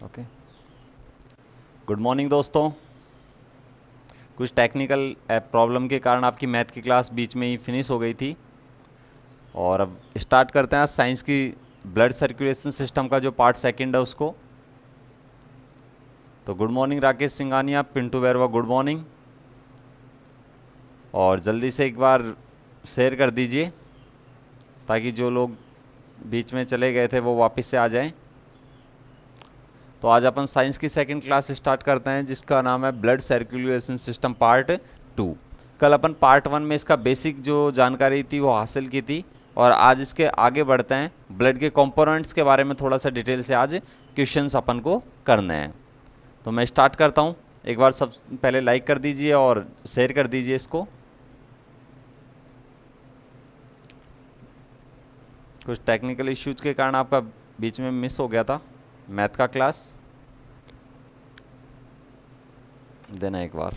Okay, good morning दोस्तों। कुछ technical problem के कारण आपकी मैथ की क्लास बीच में ही फिनिश हो गई थी और अब स्टार्ट करते हैं साइंस की ब्लड सर्कुलेशन सिस्टम का जो पार्ट सेकंड है उसको। तो good morning Rakesh Singhania, Pintu Bairwa, good morning. और जल्दी से एक बार शेयर कर दीजिए ताकि जो लोग बीच में चले गए थे वो वापस से आ जाएं। तो आज अपन साइंस की सेकंड क्लास स्टार्ट करते हैं जिसका नाम है ब्लड सर्कुलेशन सिस्टम पार्ट 2। कल अपन पार्ट 1 में इसका बेसिक जो जानकारी थी वो हासिल की थी और आज इसके आगे बढ़ते हैं। ब्लड के कंपोनेंट्स के बारे में थोड़ा सा डिटेल से आज क्वेश्चंस अपन को करने हैं। तो मैं स्टार्ट करता हूँ। एक बार सब पहले लाइक कर दीजिए और शेयर कर दीजिए इसको। कुछ टेक्निकल इश्यूज के कारण आपका बीच में मिस हो गया था मैथ का क्लास, देना एक बार।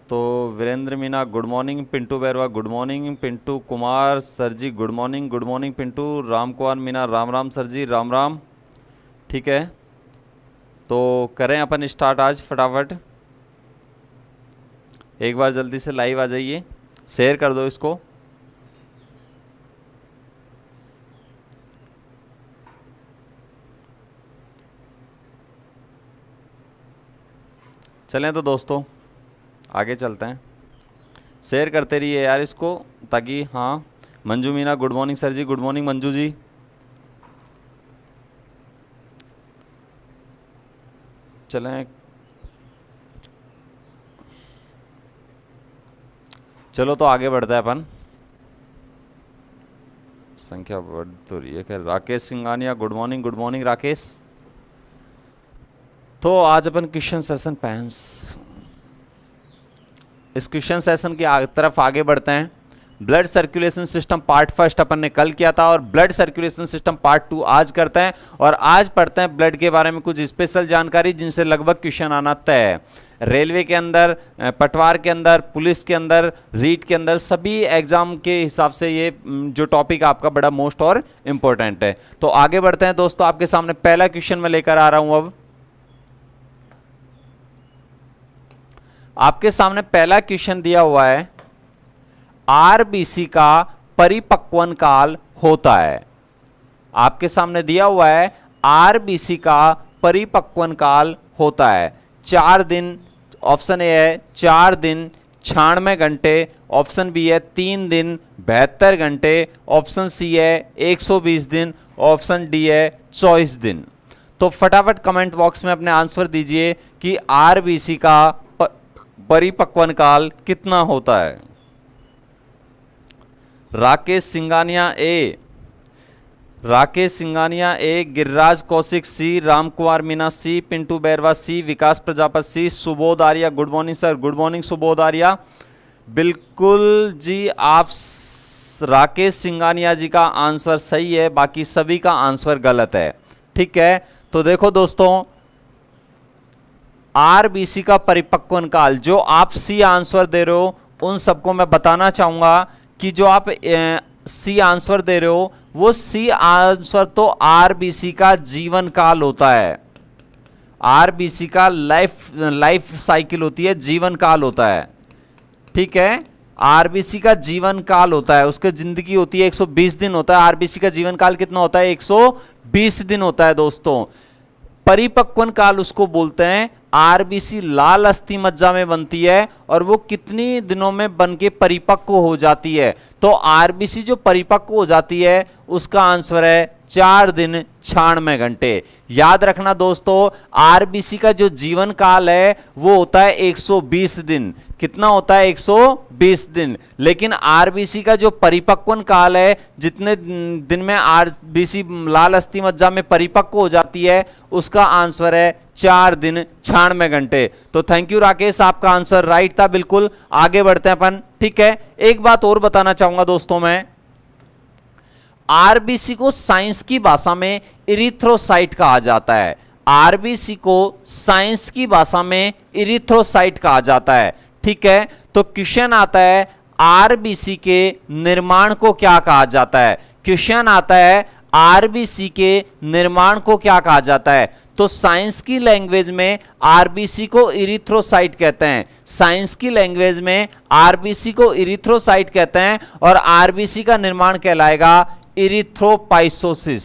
तो Virendra Meena good morning, Pintu Bairwa good morning, Pintu Kumar sir ji good morning, good morning Pintu. Ram Kumar Meena Ram Ram sir ji, Ram Ram. ठीक है, तो करें अपन स्टार्ट आज फटाफट। एक बार जल्दी से लाइव आ जाइए, शेयर कर दो इसको। चलें तो दोस्तों आगे चलते हैं। शेयर करते रहिए यार इसको ताकि, हाँ Manju Meena good morning sir ji, good morning Manju ji. चलें, चलो तो आगे बढ़ते हैं अपन। संख्या बढ़ तो रही है। खैर, Rakesh Singhania good morning, good morning Rakesh. तो आज अपन क्वेश्चन सेशन पेंस, इस क्वेश्चन सेशन की तरफ आगे बढ़ते हैं। Blood circulation system part first अपन ने कल किया था और ब्लड सर्कुलेशन सिस्टम पार्ट 2 आज करते हैं। और आज पढ़ते हैं ब्लड के बारे में कुछ स्पेशल जानकारी जिनसे लगभग क्वेश्चन आना तय है। रेलवे के अंदर, पटवार के अंदर, पुलिस के अंदर, रीट के अंदर, सभी एग्जाम के हिसाब से ये जो टॉपिक आपका बड़ा मोस्ट और इम्पोर्टेंट है। तो आगे बढ़ते हैं दोस्तों। आपके सामने पहला क्वेश्चन मैं लेकर आ रहा हूं। अब आपके सामने पहला क्वेश्चन दिया हुआ है, आरबीसी का परिपक्वन काल होता है। आपके सामने दिया हुआ है आरबीसी का परिपक्वन काल होता है 4 दिन। ऑप्शन ए है 4 दिन 96 घंटे, ऑप्शन बी है 3 दिन 72 घंटे, ऑप्शन सी है 120 दिन, ऑप्शन डी है 24 दिन। तो फटाफट कमेंट बॉक्स में अपने आंसर दीजिए कि आरबीसी का परिपक्वन काल कितना होता है। Rakesh Singhania A, Rakesh Singhania A, Giriraj Kaushik C, Ram Kumar Meena C, Pintu Bairwa C, Vikas Prajapati C, Subodh Arya good morning sir, good morning Subodh Arya. बिल्कुल जी, आप राकेश सिंघानिया जी का आंसर सही है, बाकी सभी का आंसर गलत है। ठीक है, तो देखो दोस्तों, आरबीसी का परिपक्वन काल, जो आप सी आंसर दे रहे हो उन सबको मैं बताना चाहूंगा कि जो आप सी आंसर दे रहे हो वो सी आंसर तो आरबीसी का जीवन काल होता है। आरबीसी का लाइफ साइकिल होती है, जीवन काल होता है। ठीक है, आरबीसी का जीवन काल होता है, उसकी जिंदगी होती है 120 दिन होता है। आरबीसी का जीवन काल कितना होता है? 120 दिन होता है दोस्तों। परिपक्वन काल उसको बोलते हैं। आरबीसी लाल अस्थि मज्जा में बनती है और वो कितनी दिनों में बनके परिपक्व हो जाती है? तो आरबीसी जो परिपक्व हो जाती है उसका आंसर है 4 दिन 96 घंटे। याद रखना दोस्तों, आरबीसी का जो जीवन काल है वो होता है 120 दिन। कितना होता है? 120 दिन। लेकिन आरबीसी का जो परिपक्वन काल है, जितने दिन में आरबीसी लाल अस्थि मज्जा में परिपक्व हो जाती है, उसका आंसर है 4 दिन 96 घंटे। तो थैंक यू राकेश, आपका आंसर राइट था बिल्कुल। आगे बढ़ते हैं अपन। ठीक है, एक बात और बताना चाहूंगा दोस्तों मैं, आरबीसी को साइंस की भाषा में इरिथ्रोसाइट कहा जाता है। आरबीसी को साइंस की भाषा में इरिथ्रोसाइट कहा जाता है। ठीक है, तो क्वेश्चन आता है आरबीसी के निर्माण को क्या कहा जाता है? क्वेश्चन आता है आरबीसी के निर्माण को क्या कहा जाता है? तो साइंस की लैंग्वेज में आरबीसी को इरिथ्रोसाइट कहते हैं। साइंस की लैंग्वेज में आरबीसी को इरिथ्रोसाइट कहते हैं और आरबीसी का निर्माण कहलाएगा इरिथ्रोपाइसोसिस।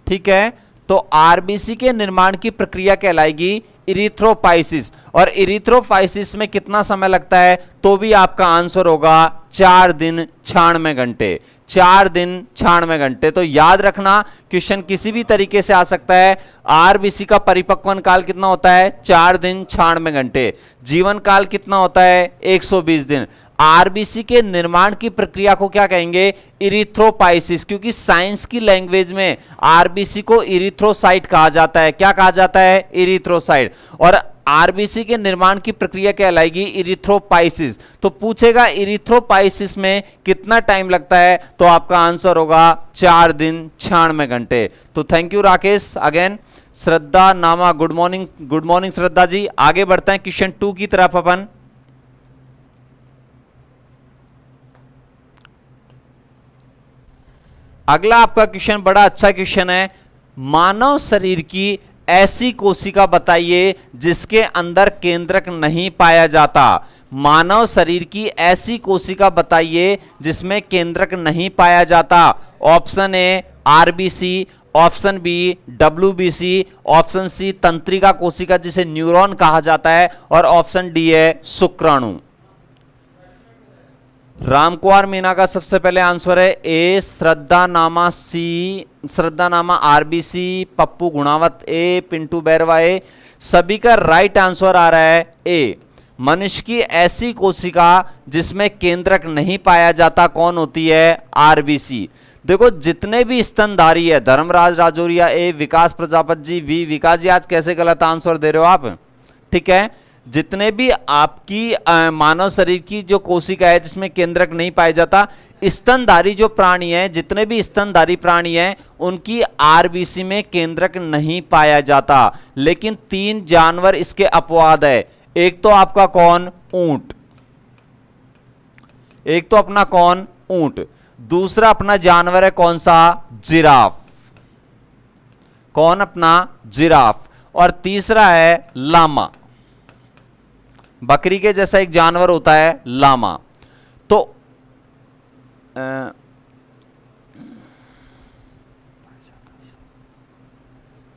ठीक है, तो आरबीसी के निर्माण की प्रक्रिया कहलाएगी इरिथ्रोपाइसिस। और इरिथ्रोपाइसिस में कितना समय लगता है? तो भी आपका आंसर होगा 4 दिन 96 घंटे। 4 दिन 96 घंटे। तो याद रखना, क्वेश्चन किसी भी तरीके से आ सकता है। आरबीसी का परिपक्वन काल कितना होता है? 4 दिन 96 घंटे। जीवन काल कितना होता है? 120 दिन। आरबीसी के निर्माण की प्रक्रिया को क्या कहेंगे? इरिथ्रोपाइसिस। क्योंकि साइंस की लैंग्वेज में आरबीसी को इरिथ्रोसाइट कहा जाता है। क्या कहा जाता है? इरिथ्रोसाइट। और आरबीसी के निर्माण की प्रक्रिया कहलाएगी इरिथ्रोपाइसिस। तो पूछेगा इरिथ्रोपाइसिस में कितना टाइम लगता है? तो आपका आंसर होगा 4 दिन 96 घंटे। तो थैंक यू राकेश। अगेन श्रद्धा नामा, good morning. Good morning Shraddha ji. आगे बढ़ते हैं क्वेश्चन 2 की तरफ अपन। अगला आपका क्वेश्चन बड़ा अच्छा क्वेश्चन है। मानव शरीर की ऐसी कोशिका बताइए जिसके अंदर केंद्रक नहीं पाया जाता। मानव शरीर की ऐसी कोशिका बताइए जिसमें केंद्रक नहीं पाया जाता। Option A RBC, option B WBC, option C तंत्रिका कोशिका जिसे न्यूरॉन कहा जाता है, और ऑप्शन डी है शुक्राणु। रामकुमार मीना का सबसे पहले आंसर है ए श्रद्धा नामा सी, श्रद्धा नामा आरबीसी, पप्पू गुणावत ए, पिंटू बैरवा ए। सभी का राइट आंसर आ रहा है ए। मनुष्य की ऐसी कोशिका जिसमें केंद्रक नहीं पाया जाता कौन होती है? आरबीसी। देखो जितने भी स्तनधारी है, धर्मराज राजौरिया ए, विकास प्रजापति जी वी। विकास जी आज कैसे गलत आंसर दे रहे हो आप? ठीक है, जितने भी आपकी मानव शरीर की जो कोशिका है जिसमें केंद्रक नहीं पाया जाता, स्तनधारी जो प्राणी है, जितने भी स्तनधारी प्राणी हैं उनकी आरबीसी में केंद्रक नहीं पाया जाता। लेकिन 3 जानवर इसके अपवाद है। एक तो आपका कौन? ऊंट। एक तो अपना कौन? ऊंट। दूसरा अपना जानवर है कौन सा? जिराफ। कौन अपना? जिराफ। और तीसरा है लामा। बकरी के जैसा एक जानवर होता है लामा। तो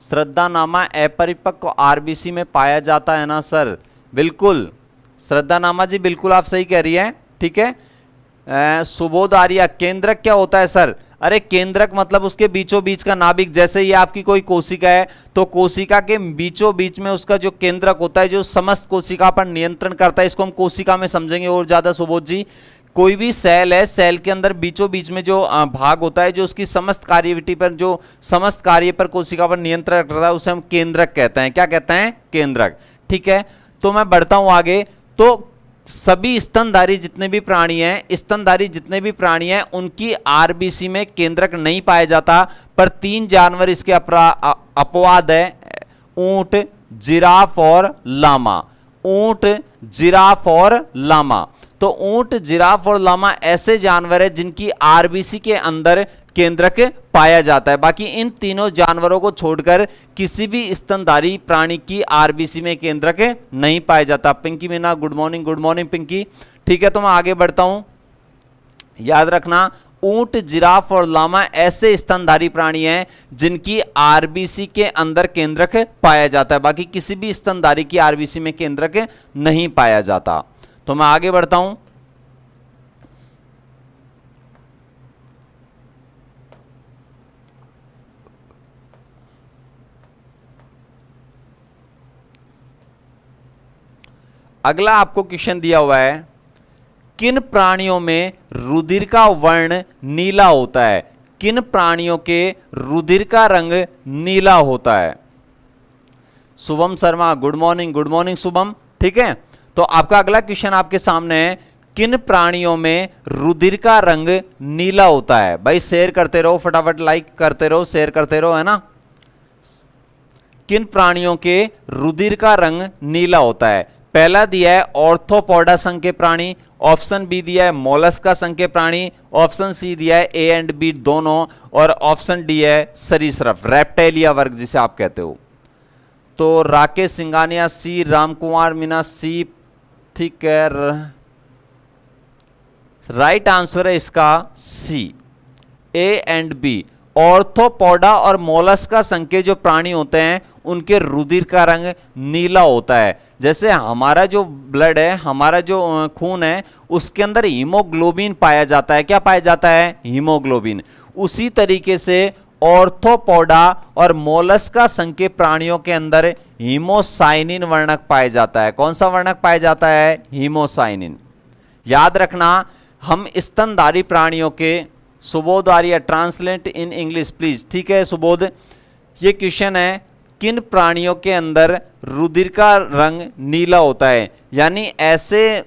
श्रद्धा नामा अपरिपक्व आरबीसी में पाया जाता है ना सर? बिल्कुल श्रद्धा नामा जी, बिल्कुल आप सही कह रही हैं। ठीक है। सुबोध आर्या, केंद्रक क्या होता है सर? अरे केंद्रक मतलब उसके बीचों बीच का नाभिक। जैसे ये आपकी कोई कोशिका है तो कोशिका के बीचों बीच में उसका जो केंद्रक होता है जो समस्त कोशिका पर नियंत्रण करता है, इसको हम कोशिका में समझेंगे और ज्यादा। सुबोध जी, कोई भी सेल है, सेल के अंदर बीचों बीच में जो भाग होता है जो उसकी समस्त कार्यविधि पर, जो समस्त कार्य पर कोशिका पर नियंत्रण करता है, उसे हम केंद्रक कहते हैं। क्या कहते हैं? केंद्रक। ठीक है, तो मैं बढ़ता हूं आगे। तो सभी स्तनधारी जितने भी प्राणी हैं, स्तनधारी जितने भी प्राणी हैं उनकी आरबीसी में केंद्रक नहीं पाया जाता, पर 3 जानवर इसके अपवाद है। ऊंट, जिराफ और लामा। ऊंट, जिराफ और लामा। तो ऊंट, जिराफ और लामा ऐसे जानवर है जिनकी आरबीसी के अंदर केंद्रक पाया जाता है। बाकी इन तीनों जानवरों को छोड़कर किसी भी स्तनधारी प्राणी की आरबीसी में केंद्रक नहीं पाया जाता। Pinky Meena, good morning. Good morning Pinky. ठीक है, तो मैं आगे बढ़ता हूं। याद रखना, ऊंट, जिराफ और लामा ऐसे स्तनधारी प्राणी हैं जिनकी आरबीसी के अंदर केंद्रक पाया जाता है। बाकी किसी भी स्तनधारी की आरबीसी में केंद्रक नहीं पाया जाता। तो मैं आगे बढ़ता हूं। अगला आपको क्वेश्चन दिया हुआ है, किन प्राणियों में रुधिर का वर्ण नीला होता है? किन प्राणियों के रुधिर का रंग नीला होता है? Shubham Sharma, good morning. Good morning Shubham. ठीक है, तो आपका अगला क्वेश्चन आपके सामने है, किन प्राणियों में रुधिर का रंग नीला होता है? भाई शेयर करते रहो, फटाफट लाइक करते रहो, शेयर करते रहो, है ना। किन प्राणियों के रुधिर का रंग नीला होता है? पहला दिया है ऑर्थोपोडा संघ के प्राणी, ऑप्शन बी दिया है मोलस्का संघ के प्राणी, ऑप्शन सी दिया है ए एंड बी दोनों, और ऑप्शन डी है सरीसृप रेप्टाइलिया वर्ग जिसे आप कहते हो। तो राकेश सिंघानिया सी, रामकुमार मीना सी, ठीक है, राइट आंसर है इसका सी, ए एंड बी। ऑर्थोपोडा और मोलस्का संघ के जो प्राणी होते हैं उनके रुधिर का रंग नीला होता है। जैसे हमारा जो ब्लड है, हमारा जो खून है, उसके अंदर हीमोग्लोबिन पाया जाता है। क्या पाया जाता है? हीमोग्लोबिन। उसी तरीके से ऑर्थोपोडा और मोलस्का संघ के प्राणियों के अंदर हीमोसाइनिन वर्णक पाया जाता है। कौन सा वर्णक पाया जाता है? हीमोसाइनिन। याद रखना, हम स्तनधारी प्राणियों के, सुबोध आर्य ट्रांसलेट इन इंग्लिश प्लीज, ठीक है सुबोध। ये क्वेश्चन है, किन प्राणियों के अंदर रुधिर का रंग नीला होता है? यानी ऐसे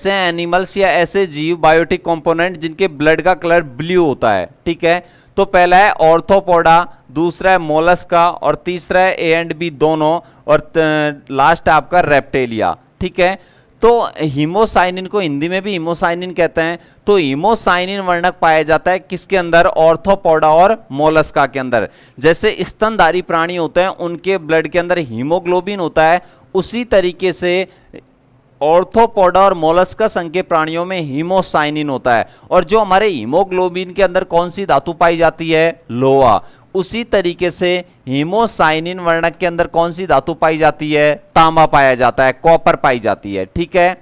एनिमल्स या ऐसे जीव, बायोटिक कंपोनेंट जिनके ब्लड का कलर ब्लू होता है, ठीक है। तो पहला है ऑर्थोपोडा, दूसरा है मोलस्का, और तीसरा है ए एंड बी दोनों, और लास्ट है आपका रेप्टेलिया, ठीक है। तो हीमोसाइनिन को हिंदी में भी हीमोसाइनिन कहते हैं। तो हीमोसाइनिन वर्णक पाया जाता है किसके अंदर? ऑर्थोपोडा और मोलस्का के अंदर। जैसे स्तनधारी प्राणी होते हैं उनके ब्लड के अंदर हीमोग्लोबिन होता है, उसी तरीके से ऑर्थोपोडा और मोलस्का संघ के प्राणियों में हीमोसाइनिन होता है। और जो हमारे हीमोग्लोबिन के अंदर कौन सी धातु पाई जाती है? लोहा। उसी तरीके से हीमोसाइनिन वर्णक के अंदर कौन सी धातु पाई जाती है? तांबा पाया जाता है, कॉपर पाई जाती है, ठीक है।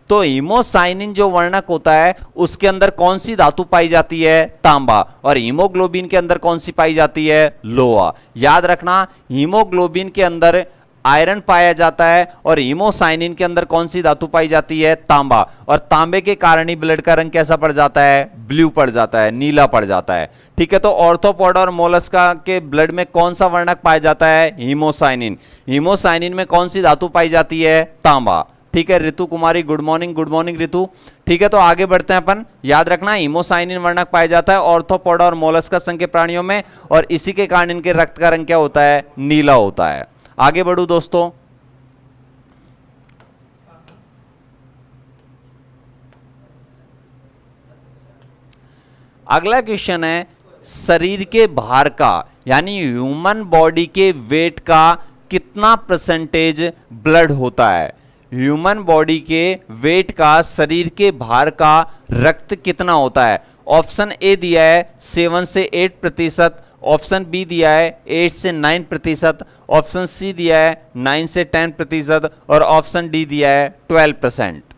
तो हीमोसाइनिन जो वर्णक होता है उसके अंदर कौन सी धातु पाई जाती है? तांबा। और हीमोग्लोबिन के अंदर कौन सी पाई जाती है? लोहा। याद रखना, हीमोग्लोबिन के अंदर आयरन पाया जाता है और हीमोसाइनिन के अंदर कौन सी धातु पाई जाती है? तांबा। और तांबे के कारण ही ब्लड का रंग कैसा पड़ जाता है? ब्लू पड़ जाता है, नीला पड़ जाता है, ठीक है। तो ऑर्थोपोडा और मोलस्का के ब्लड में कौन सा वर्णक पाया जाता है? हीमोसाइनिन। हीमोसाइनिन में कौन सी धातु पाई जाती है? तांबा, ठीक है। ऋतु कुमारी गुड मॉर्निंग ऋतु, ठीक है। तो आगे बढ़ते हैं अपन। याद रखना, हीमोसाइनिन वर्णक पाया जाता है ऑर्थोपोडा और मोलस्का संघ के प्राणियों में, और इसी के कारण इनके रक्त का रंग क्या होता है? नीला होता है। आगे बढ़ू दोस्तों। अगला क्वेश्चन है, शरीर के भार का, यानी ह्यूमन बॉडी के वेट का कितना परसेंटेज ब्लड होता है? ह्यूमन बॉडी के वेट का, शरीर के भार का रक्त कितना होता है? ऑप्शन ए दिया है 7 से 8%, ऑप्शन बी दिया है 8 से 9%, ऑप्शन सी दिया है 9 से 10%, और ऑप्शन डी दिया है 12%।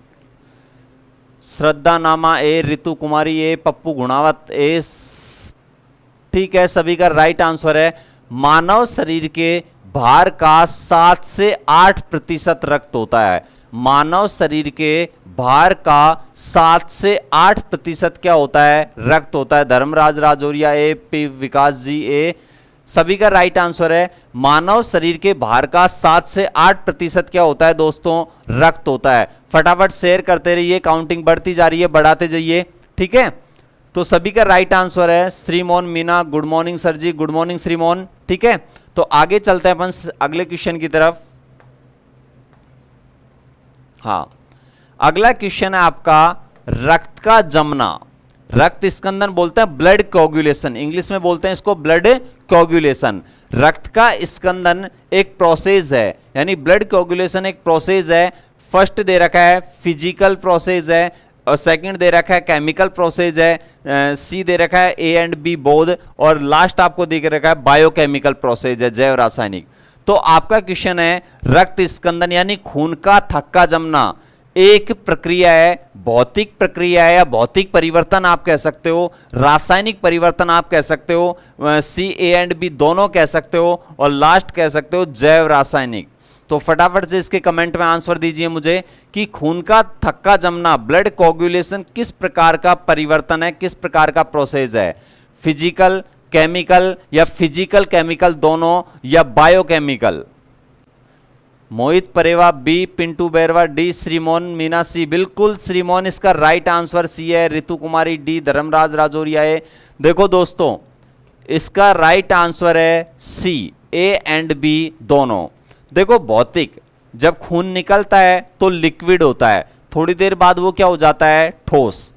श्रद्धा नामा ए, ऋतु कुमारी ए, पप्पू गुणावत ए, ठीक है। सभी का राइट आंसर है, मानव शरीर के भार का 7 से 8% रक्त होता है। मानव शरीर के भार का 7 से 8% क्या होता है? रक्त होता है। धर्मराज राजौरिया ए, पी विकास जी ए, सभी का राइट आंसर है, मानव शरीर के भार का 7 से 8% क्या होता है दोस्तों? रक्त होता है। फटाफट शेयर करते रहिए, काउंटिंग बढ़ती जा रही है, बढ़ाते जाइए, ठीक है। तो सभी का राइट आंसर है। Shrimohan Meena good morning sir ji, good morning Shrimohan, ठीक है। तो आगे चलते हैं अपन अगले क्वेश्चन की तरफ। हाँ, अगला क्वेश्चन है आपका, रक्त का जमना। रक्त स्कंदन बोलते हैं ब्लड कोगुलेशन, इंग्लिश में बोलते हैं इसको ब्लड कोगुलेशन। रक्त का स्कंदन एक प्रोसेस है, यानी ब्लड कोगुलेशन एक प्रोसेस है। फर्स्ट दे रखा है फिजिकल प्रोसेस है, और सेकंड दे रखा है केमिकल प्रोसेस है, सी दे रखा है ए एंड बी बोथ, और लास्ट आपको दिख रखा है बायोकेमिकल प्रोसेस है, जैव रासायनिक। तो आपका क्वेश्चन है, रक्त स्कंदन यानी खून का थक्का जमना एक प्रक्रिया है, भौतिक प्रक्रिया है, या भौतिक परिवर्तन आप कह सकते हो, रासायनिक परिवर्तन आप कह सकते हो, सी ए एंड बी दोनों कह सकते हो, और लास्ट कह सकते हो जैव रासायनिक। तो फटाफट से इसके कमेंट में आंसर दीजिए मुझे कि खून का थक्का जमना, ब्लड कोगुलेशन किस प्रकार का परिवर्तन है, किस प्रकार का प्रोसेस है? फिजिकल, केमिकल, या फिजिकल केमिकल दोनों, या बायोकेमिकल? मोहित परेवा बी, पिंटू बैरवा डी, श्रीमोहन मीना सी। बिल्कुल श्रीमोहन इसका राइट आंसर सी है। ऋतु कुमारी डी, धर्मराज राजौरिया ए। देखो दोस्तों, इसका राइट आंसर है सी, ए एंड बी दोनों। देखो भौतिक, जब खून निकलता है तो लिक्विड होता है, थोड़ी देर बाद वो क्या हो जाता है, ठोस।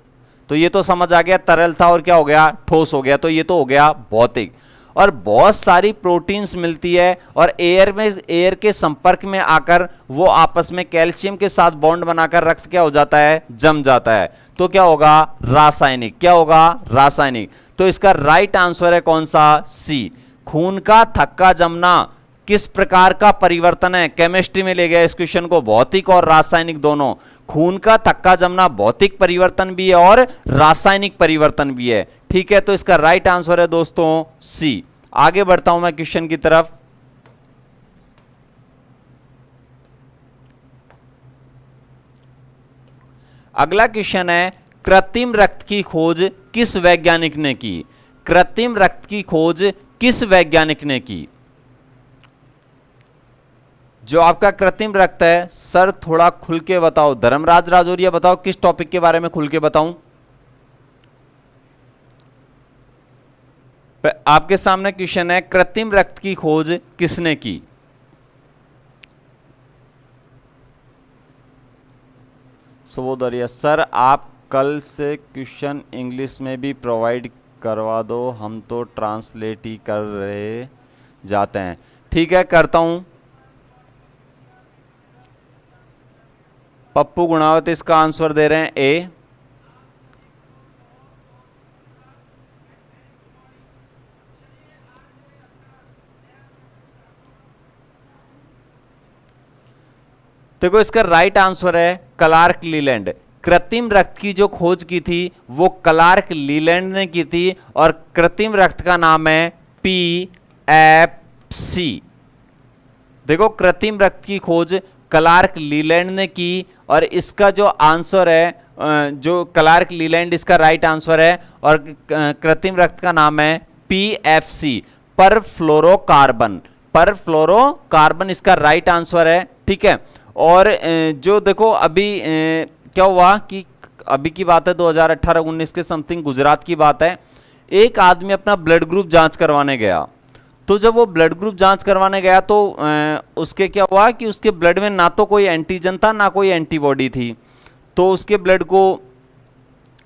तो ये तो समझ आ गया, तरल था और क्या हो गया, ठोस हो गया। तो ये तो हो गया भौतिक। और बहुत सारी प्रोटीन्स मिलती है और एयर के संपर्क में आकर वो आपस में कैल्शियम के साथ बॉन्ड बनाकर रक्त क्या हो जाता है, जम जाता है। तो क्या होगा, रासायनिक। क्या होगा, रासायनिक। तो इसका राइट आंसर है कौन सा, सी। खून का थक्का जमना किस प्रकार का परिवर्तन है, केमिस्ट्री में ले गया इस क्वेश्चन को, भौतिक और रासायनिक दोनों। खून का थक्का जमना भौतिक परिवर्तन भी है और रासायनिक परिवर्तन भी है। ठीक है, तो इसका राइट आंसर है दोस्तों सी। आगे बढ़ता हूं मैं क्वेश्चन की तरफ। अगला क्वेश्चन है, कृत्रिम रक्त की खोज किस वैज्ञानिक ने की। कृत्रिम रक्त की खोज किस वैज्ञानिक ने की। जो आपका कृत्रिम रक्त है, सर थोड़ा खुल के बताओ। धर्मराज राजौरिया बताओ किस टॉपिक के बारे में खुल के बताऊं। आपके सामने क्वेश्चन है, कृत्रिम रक्त की खोज किसने की। सुबोधरिया सर, आप कल से क्वेश्चन इंग्लिश में भी प्रोवाइड करवा दो, हम तो ट्रांसलेट ही कर रहे जाते हैं। ठीक है, करता हूं। पप्पू गुणावत इसका आंसर दे रहे हैं ए। देखो इसका राइट आंसर है क्लार्क लीलैंड। कृत्रिम रक्त की जो खोज की थी वो क्लार्क लीलैंड ने की थी और कृत्रिम रक्त का नाम है PFC। देखो कृत्रिम रक्त की खोज क्लार्क लीलैंड ने की और इसका जो आंसर है, जो क्लार्क लीलैंड इसका राइट आंसर है और कृत्रिम रक्त का नाम है PFC, परफ्लोरोकार्बन। परफ्लोरोकार्बन इसका राइट आंसर है। ठीक है, और जो देखो अभी क्या हुआ कि अभी की बात है 2018-19 के समथिंग, गुजरात की बात है। एक आदमी अपना ब्लड ग्रुप जांच करवाने गया। तो जब वो ब्लड ग्रुप जांच करवाने गया तो उसके क्या हुआ कि उसके ब्लड में ना तो कोई एंटीजन था ना कोई एंटीबॉडी थी। तो उसके ब्लड को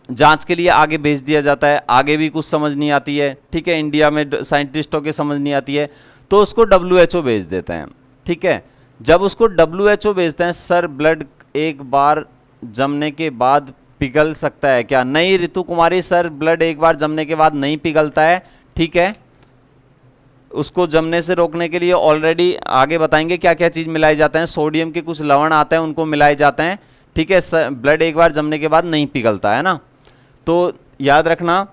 जांच के लिए आगे भेज दिया जाता है। आगे भी कुछ समझ नहीं आती है, ठीक है, इंडिया में साइंटिस्टों के समझ नहीं आती है तो उसको WHO भेज देते हैं। ठीक है, जब उसको WHO भेजते हैं, सर ब्लड एक बार जमने के बाद पिघल सकता है क्या। नहीं ऋतु कुमारी, सर ब्लड एक बार जमने के बाद नहीं पिघलता है। ठीक है, उसको जमने से रोकने के लिए ऑलरेडी आगे बताएंगे क्या क्या चीज़ मिलाई जाते हैं। सोडियम के कुछ लवण आते हैं, उनको मिलाए जाते हैं। ठीक है, ब्लड एक बार जमने के बाद नहीं पिघलता है ना। तो याद रखना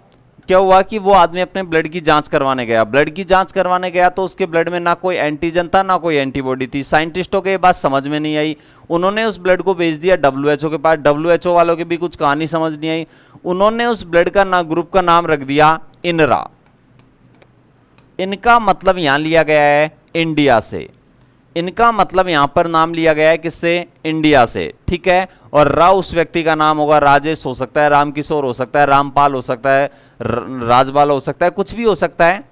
क्या हुआ कि वो आदमी अपने ब्लड की जांच करवाने गया। ब्लड की जांच करवाने गया तो उसके ब्लड में ना कोई एंटीजन था ना कोई एंटीबॉडी थी। साइंटिस्टों को ये बात समझ में नहीं आई, उन्होंने उस ब्लड को भेज दिया WHO के पास। WHO वालों की भी कुछ कहानी समझ नहीं आई, उन्होंने उस ब्लड का ग्रुप का नाम रख दिया इनरा। इनका मतलब यहां लिया गया है इंडिया से। इनका मतलब यहां पर नाम लिया गया है किससे, इंडिया से। ठीक है, और राव उस व्यक्ति का नाम होगा, राजेश हो सकता है, रामकिशोर हो सकता है, रामपाल हो सकता है, राजबाल हो सकता है, कुछ भी हो सकता है।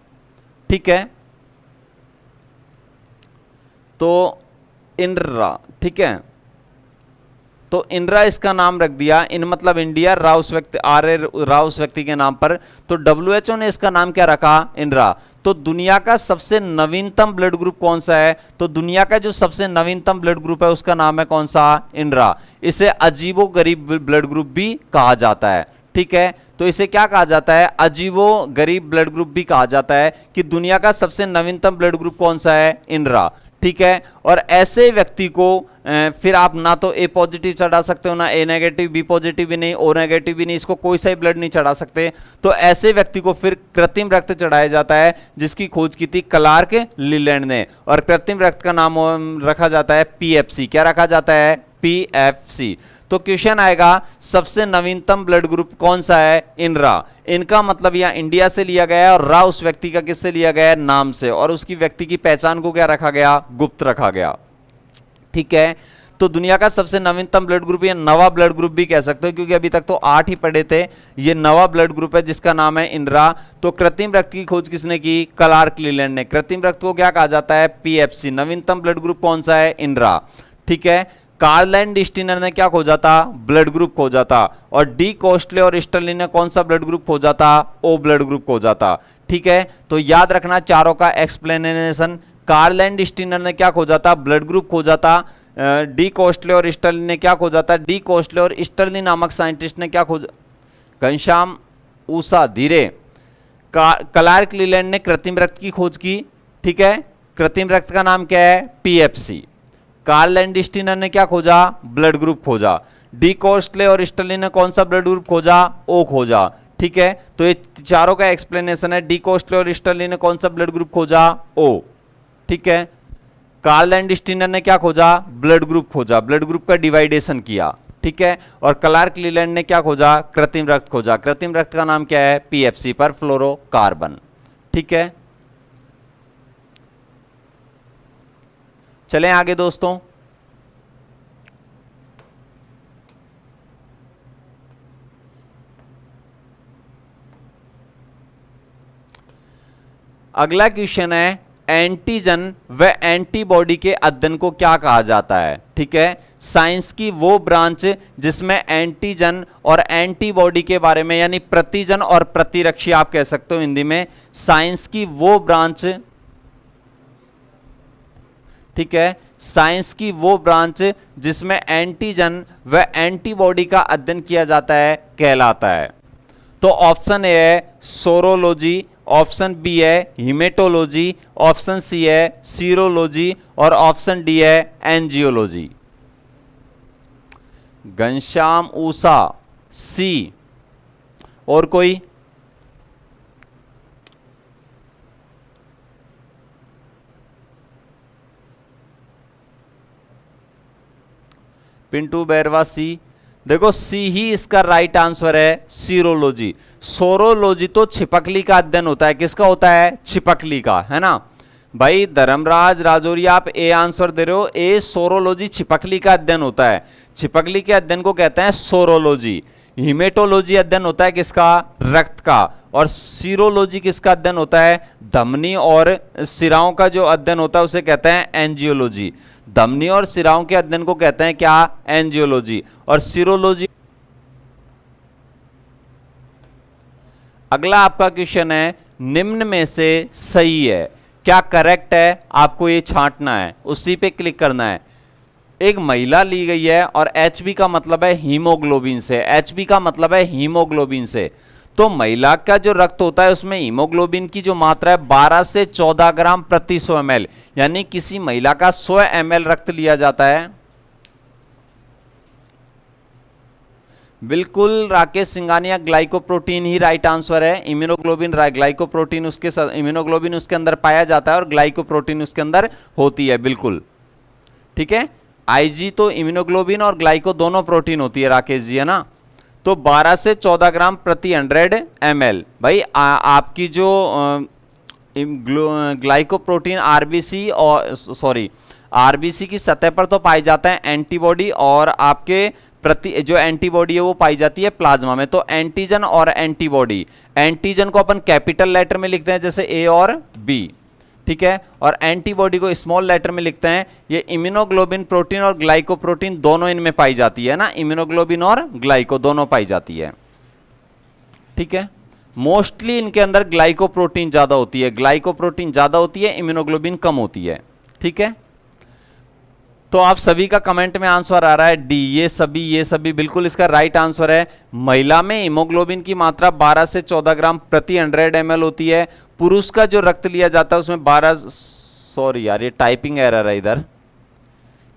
ठीक है, तो इनरा। ठीक है, तो इनरा इसका नाम रख दिया। इन मतलब इंडिया, राव उस व्यक्ति, राव उस व्यक्ति के नाम पर। तो WHO ने इसका नाम क्या रखा, इनरा। तो दुनिया का सबसे नवीनतम ब्लड ग्रुप कौन सा है, तो दुनिया का जो सबसे नवीनतम ब्लड ग्रुप है उसका नाम है कौन सा, इनरा। इसे अजीबो गरीब ब्लड ग्रुप भी कहा जाता है। ठीक है, तो इसे क्या कहा जाता है, अजीबो गरीब ब्लड ग्रुप भी कहा जाता है कि दुनिया का सबसे नवीनतम ब्लड ग्रुप कौन सा है, इनरा। ठीक है, और ऐसे व्यक्ति को फिर आप ना तो A पॉजिटिव चढ़ा सकते हो, ना A नेगेटिव, B पॉजिटिव भी नहीं, O नेगेटिव भी नहीं, इसको कोई सा ही ब्लड नहीं चढ़ा सकते। तो ऐसे व्यक्ति को फिर कृत्रिम रक्त चढ़ाया जाता है, जिसकी खोज की थी क्लार्क लीलैंड ने। और कृत्रिम रक्त का नाम रखा जाता है PFC। क्या रखा जाता है, PFC। तो क्वेश्चन आएगा सबसे नवीनतम ब्लड ग्रुप कौन सा है, इनरा। इनका मतलब यहां इंडिया से लिया गया है और रा उस व्यक्ति का किससे लिया गया है, नाम से। और उसकी व्यक्ति की पहचान को क्या रखा गया, गुप्त रखा गया। ठीक है, तो दुनिया का सबसे नवीनतम ब्लड ग्रुप, या नवा ब्लड ग्रुप भी कह सकते हो क्योंकि अभी तक तो 8 ही पढ़े थे। ये नवा ब्लड ग्रुप है जिसका नाम है इनरा। तो कृत्रिम रक्त की खोज किसने की, क्लार्क लीलैंड ने। कृत्रिम रक्त को क्या कहा जाता है, PFC। नवीनतम ब्लड ग्रुप कौन सा है, इनरा। ठीक है। कार्ल एंड स्टीनर ने क्या खोजा था? ब्लड ग्रुप खोजा था। और डी कोस्टले और स्टर्लिन ने कौन सा ब्लड ग्रुप खोजा था? ओ ब्लड ग्रुप खोजा था। ठीक है, तो याद रखना चारों का एक्सप्लेनेशन। कार्ल एंड स्टीनर ने क्या खोजा था? ब्लड ग्रुप खोजा था। डी कोस्टले और स्टर्लिन ने क्या खोजा था? डी कोस्टले और स्टर्लिन नामक साइंटिस्ट ने क्या खोजा? घनश्याम ऊषा धीरे। क्लार्क लीलैंड ने कृत्रिम रक्त की खोज की। ठीक है, कृत्रिम रक्त का नाम क्या है? पीएफसी। कार्ल एंड स्टीनर ने क्या खोजा? ब्लड ग्रुप खोजा। डी कोस्टले और स्टर्लिन ने कौन सा ब्लड ग्रुप खोजा? ओ खोजा। ठीक है, तो ये चारों का एक्सप्लेनेशन है। डी कोस्टले और स्टर्लिन ने कौन सा ब्लड ग्रुप खोजा? ओ। ठीक है, कार्ल एंड स्टीनर ने क्या खोजा? ब्लड ग्रुप खोजा, ब्लड ग्रुप का डिवाइडेशन किया। ठीक है, और क्लार्क लीलैंड ने क्या खोजा? कृत्रिम रक्त खोजा। कृत्रिम रक्त का नाम क्या है? पीएफसी, पर फ्लोरोकार्बन। ठीक है, चलें आगे दोस्तों। अगला क्वेश्चन है, एंटीजन व एंटीबॉडी के अध्ययन को क्या कहा जाता है? ठीक है, साइंस की वो ब्रांच जिसमें एंटीजन और एंटीबॉडी के बारे में, यानी प्रतिजन और प्रतिरक्षी आप कह सकते हो हिंदी में, साइंस की वो ब्रांच, ठीक है, साइंस की वो ब्रांच जिसमें एंटीजन व एंटीबॉडी का अध्ययन किया जाता है कहलाता है। तो ऑप्शन ए है सोरोलॉजी, ऑप्शन बी है हिमेटोलॉजी, ऑप्शन सी है सीरोलॉजी और ऑप्शन डी है एंजियोलॉजी। घनश्याम ऊषा सी। और कोई? पिंटू बैरवा सी। देखो सी ही इसका राइट आंसर है, सीरोलॉजी। सोरोलॉजी तो छिपकली का अध्ययन होता है। किसका होता है? छिपकली का, है ना भाई। धर्मराज राजौरिया आप ए आंसर दे रहे हो। ए सोरोलॉजी छिपकली का अध्ययन होता है। छिपकली के अध्ययन को कहते हैं सोरोलॉजी। हिमेटोलॉजी अध्ययन होता है किसका? रक्त का। और सीरोलॉजी किसका अध्ययन होता है? धमनी और सिराओं का जो अध्ययन होता है उसे कहते हैं एंजियोलॉजी। धमनी और सिराओं के अध्ययन को कहते हैं क्या? एंजियोलॉजी। और सीरोलॉजी। अगला आपका क्वेश्चन है, निम्न में से सही है, क्या करेक्ट है? आपको ये छांटना है, उसी पे क्लिक करना है। एक महिला ली गई है और एचबी का मतलब है हीमोग्लोबिन से। एचबी का मतलब है हीमोग्लोबिन से। तो महिला का जो रक्त होता है उसमें हीमोग्लोबिन की जो मात्रा है 12 से 14 ग्राम प्रति 100 ml, यानी किसी महिला का 100 ml रक्त लिया जाता है। बिल्कुल राकेश सिंघानिया, ग्लाइकोप्रोटीन ही राइट आंसर है। इम्यूनोग्लोबिन ग्लाइकोप्रोटीन उसके इम्यूनोग्लोबिन उसके अंदर पाया जाता है और ग्लाइकोप्रोटीन उसके अंदर होती है। बिल्कुल ठीक है। आईजी तो इम्यूनोग्लोबिन और ग्लाइको दोनों प्रोटीन होती है राकेश जी, है ना। तो 12 से 14 ग्राम प्रति 100 ml। भाई आपकी जो ग्लाइकोप्रोटीन आरबीसी और आरबीसी की सतह पर तो पाई जाता है एंटीबॉडी, और आपके प्रति जो एंटीबॉडी है वो पाई जाती है प्लाज्मा में। तो एंटीजन और एंटीबॉडी, एंटीजन को अपन कैपिटल लेटर में लिखते हैं जैसे ए और बी, ठीक है, और एंटीबॉडी को स्मॉल लेटर में लिखते हैं। ये इम्यूनोग्लोबिन प्रोटीन और ग्लाइकोप्रोटीन दोनों इनमें पाई जाती है ना, इम्यूनोग्लोबिन और ग्लाइको दोनों पाई जाती है, ठीक है। मोस्टली इनके अंदर ग्लाइकोप्रोटीन ज्यादा होती है, ग्लाइकोप्रोटीन ज्यादा होती है, इम्यूनोग्लोबिन कम होती है, ठीक है। तो आप सभी का कमेंट में आंसर आ रहा है डी, ये सभी बिल्कुल इसका राइट आंसर है। महिला में हीमोग्लोबिन की मात्रा 12 से 14 ग्राम प्रति 100 ml होती है। पुरुष का जो रक्त लिया जाता है उसमें 12, सॉरी यार ये टाइपिंग एरर है,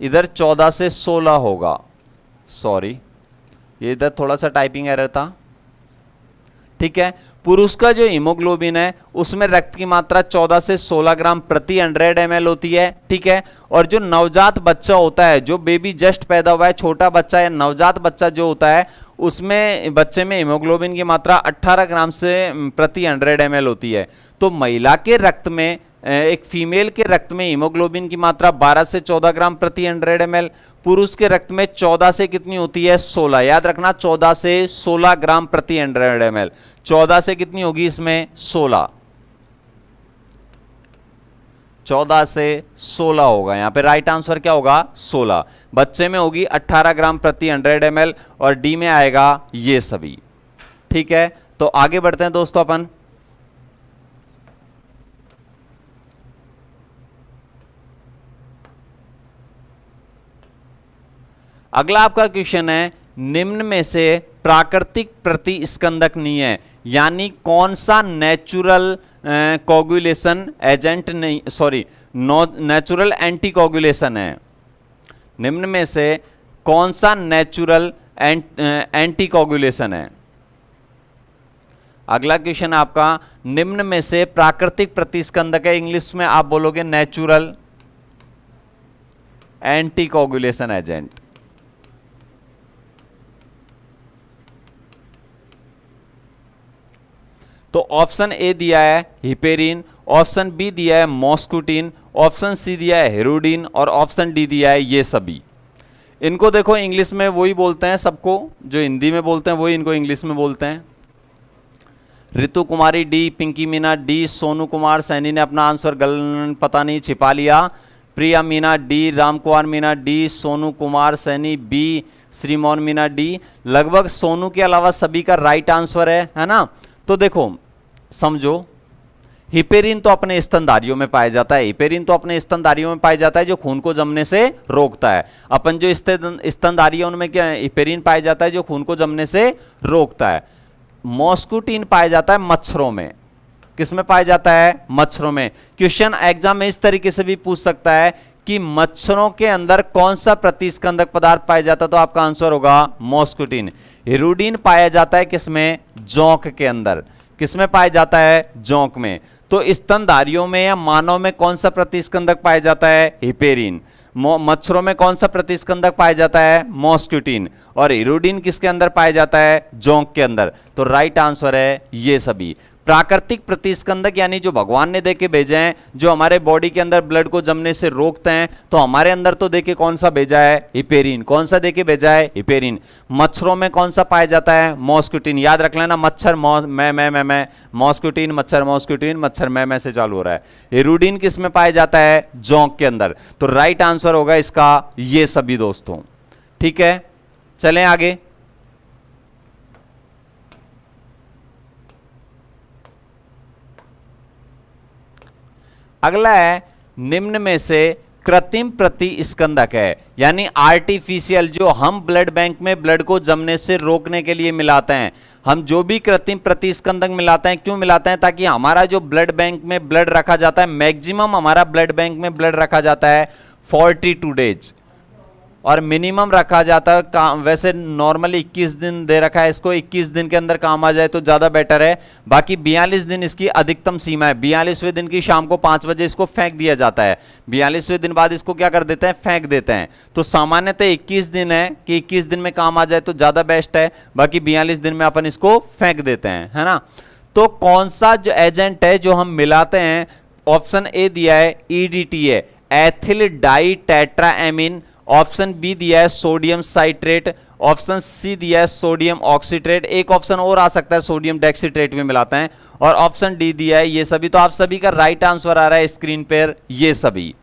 इधर 14 से 16 होगा, सॉरी ये इधर थोड़ा सा टाइपिंग एरर था, ठीक है। पुरुष का जो हीमोग्लोबिन है उसमें रक्त की मात्रा 14 से 16 ग्राम प्रति 100 ml होती है, ठीक है। और जो नवजात बच्चा होता है, जो बेबी जस्ट पैदा हुआ है, छोटा बच्चा या नवजात बच्चा जो होता है, उसमें बच्चे में हीमोग्लोबिन की मात्रा 18 ग्राम से प्रति 100 ml होती है। तो महिला के रक्त में, एक फीमेल के रक्त में हीमोग्लोबिन की मात्रा 12 से 14 ग्राम प्रति 100 ml, पुरुष के रक्त में 14 से कितनी होती है? 16। याद रखना 14 से 16 ग्राम प्रति 100 ml। 14 से कितनी होगी इसमें? 16। 14 से 16 होगा। यहाँ पे राइट आंसर क्या होगा 16। बच्चे में होगी 18 ग्राम प्रति 100 ml और डी में आएगा ये सभी। ठीक है, तो आगे बढ़ते हैं दोस्तों अपन। अगला आपका क्वेश्चन है, निम्न में से प्राकृतिक प्रतिस्कंदक नहीं है, यानी कौन सा नेचुरल कोगुलेशन एजेंट नहीं, सॉरी नेचुरल एंटी कोगुलेशन है। निम्न में से कौन सा नेचुरल एंटी कोगुलेशन है। अगला क्वेश्चन आपका, निम्न में से प्राकृतिक प्रतिस्कंदक है, इंग्लिश में आप बोलोगे नेचुरल एंटी कोगुलेशन एजेंट। तो ऑप्शन ए दिया है हिपेरिन, ऑप्शन बी दिया है मॉस्कुटिन, ऑप्शन सी दिया है हेरोडिन और ऑप्शन डी दिया है ये सभी। इनको देखो इंग्लिश में वही बोलते हैं, सबको जो हिंदी में बोलते हैं वही इनको इंग्लिश में बोलते हैं। ऋतु कुमारी डी, पिंकी मीना डी, सोनू कुमार सैनी ने अपना आंसर पता नहीं छिपा लिया, Priya Meena D, Ram Kumar Meena D, Sonu Kumar Saini B, Shrimohan Meena D. लगभग सोनू के अलावा सभी का राइट आंसर है ना। तो देखो समझो, हिपेरिन तो अपने स्तनधारियों में पाया जाता है, हिपेरिन तो अपने स्तनधारियों में पाया जाता है जो खून को जमने से रोकता है। अपन जो स्तनधारी है उनमें क्या हिपेरिन पाया जाता है जो खून को जमने से रोकता है। मॉस्कुटिन पाया जाता है मच्छरों में। किसमें पाया जाता है? मच्छरों में। क्वेश्चन एग्जाम में इस तरीके से भी पूछ सकता है कि मच्छरों के अंदर कौन सा प्रतिस्कंदक पदार्थ पाया जाता है, तो आपका आंसर होगा मॉस्कुटिन। हिरुडीन पाया जाता है किसमें? जोंक के अंदर। किसमें पाया जाता है? जोंक में। तो स्तनधारियों में या मानव में कौन सा प्रतिस्कंदक पाया जाता है? हिपेरिन। मच्छरों में कौन सा प्रतिस्कंदक पाया जाता है? मॉस्कुटिन। और हिरुडीन किसके अंदर पाया जाता है? जोंक के अंदर। तो राइट आंसर है ये सभी। प्राकृतिक प्रतिस्कंदक यानी जो भगवान ने देके भेजे हैं, जो हमारे बॉडी के अंदर ब्लड को जमने से रोकते हैं, तो हमारे अंदर तो देखे कौन सा भेजा है? हिपेरिन। कौन सा देके भेजा है? हिपेरिन। मच्छरों में कौन सा पाया जाता है? मॉस्कुटिन। याद रख लेना, मच्छर मैं मॉस्कुटिन, मच्छर मॉस्कुटिन, मच्छर मैं से चालू हो रहा है। हिरुडीन किस में पाया जाता है? जोंक के अंदर। तो राइट आंसर होगा इसका ये सभी दोस्तों। ठीक है, चलें आगे। अगला है, निम्न में से कृत्रिम प्रतिस्कंदक है, यानी आर्टिफिशियल, जो हम ब्लड बैंक में ब्लड को जमने से रोकने के लिए मिलाते हैं। हम जो भी कृत्रिम प्रतिस्कंदक मिलाते हैं, क्यों मिलाते हैं? ताकि हमारा जो ब्लड बैंक में ब्लड रखा जाता है, मैक्सिमम हमारा ब्लड बैंक में ब्लड रखा जाता है 42 डेज, और मिनिमम रखा जाता है, वैसे नॉर्मली 21 दिन दे रखा है इसको, 21 दिन के अंदर काम आ जाए तो ज़्यादा बेटर है। बाकी 42 दिन इसकी अधिकतम सीमा है। 42वें दिन की शाम को 5 बजे इसको फेंक दिया जाता है। 42वें दिन बाद इसको क्या कर देते हैं? फेंक देते हैं। तो सामान्यतः 21 दिन है कि 21 दिन में काम आ जाए तो ज़्यादा बेस्ट है, बाकी 42 दिन में अपन इसको फेंक देते हैं, है ना। तो कौन सा जो एजेंट है जो हम मिलाते हैं? ऑप्शन ए दिया है EDT है, ethyl di tetraamine. Option B दिया है सोडियम साइट्रेट। ऑप्शन सी दिया है सोडियम ऑक्सीट्रेट। एक ऑप्शन और आ सकता है सोडियम डेक्सीट्रेट में मिलाते हैं। और ऑप्शन डी दिया है ये सभी। तो आप सभी का राइट आंसर आ रहा है स्क्रीन पर ये सभी।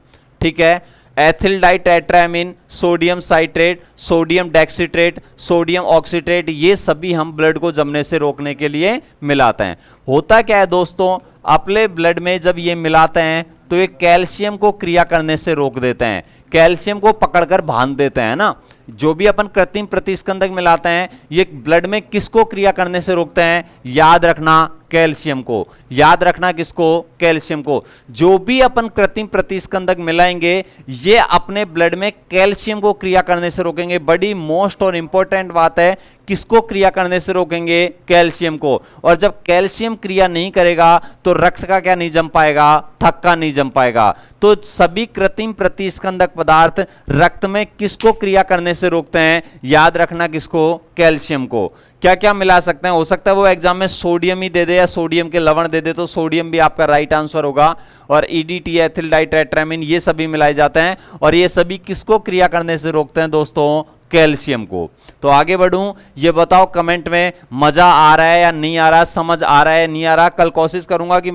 ठीक है, ethyl di tetraamine, sodium citrate, sodium dextrate, sodium oxytrate, ये सभी हम ब्लड को जमने से रोकने के लिए मिलाते हैं। होता क्या है दोस्तों, अपने ब्लड में जब ये मिलाते हैं तो ये कैल्शियम को क्रिया करने से रोक देते हैं, कैल्शियम को पकड़कर बांध देते हैं ना। जो भी अपन कृत्रिम प्रतिस्कंदक मिलाते हैं, ये ब्लड में किसको क्रिया करने से रोकते हैं? याद रखना, कैल्शियम को। याद रखना किसको? कैल्शियम को। जो भी अपन कृत्रिम प्रतिस्कंदक मिलाएंगे, ये अपने ब्लड में कैल्शियम को क्रिया करने से रोकेंगे। बड़ी मोस्ट और इंपॉर्टेंट बात है, किसको क्रिया करने से रोकेंगे? कैल्शियम को। और जब कैल्शियम क्रिया नहीं करेगा तो रक्त का क्या नहीं जम पाएगा? थक्का नहीं जम पाएगा। तो सभी कृत्रिम प्रतिस्कंदक पदार्थ रक्त में किसको क्रिया करने से रोकते हैं? याद रखना किसको? कैल्शियम को। क्या क्या मिला सकते हैं? हो सकता है वो एग्जाम में सोडियम ही दे दे या सोडियम के लवण दे दे, तो सोडियम भी आपका राइट आंसर होगा। और EDT, एथिल डाई टेट्राएमीन, ये सभी मिलाए जाते हैं। और ये सभी किसको क्रिया करने से रोकते हैं दोस्तों? कैल्शियम को। तो आगे बढ़ूं, ये बताओ कमेंट में मजा आ रहा है या नहीं आ रहा, समझ आ रहा है नहीं आ रहा। कल कोशिश करूंगा कि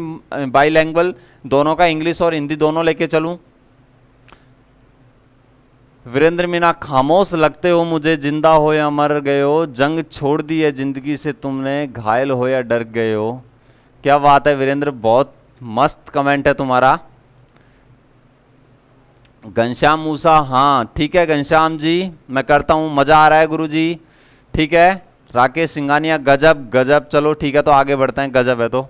बाईलैंग्वेज दोनों का, इंग्लिश और हिंदी दोनों लेके चलूं। वीरेंद्र मीना, खामोश लगते हो मुझे, जिंदा हो या मर गए हो, जंग छोड़ दी है जिंदगी से तुमने, घायल हो या डर गए हो। क्या बात है वीरेंद्र, बहुत मस्त कमेंट है तुम्हारा। घनश्याम मूसा, हाँ ठीक है घनश्याम जी, मैं करता हूँ, मजा आ रहा है गुरु जी, ठीक है। राकेश सिंघानिया, गजब गजब, चलो ठीक है, तो आगे बढ़ते हैं, गजब है तो।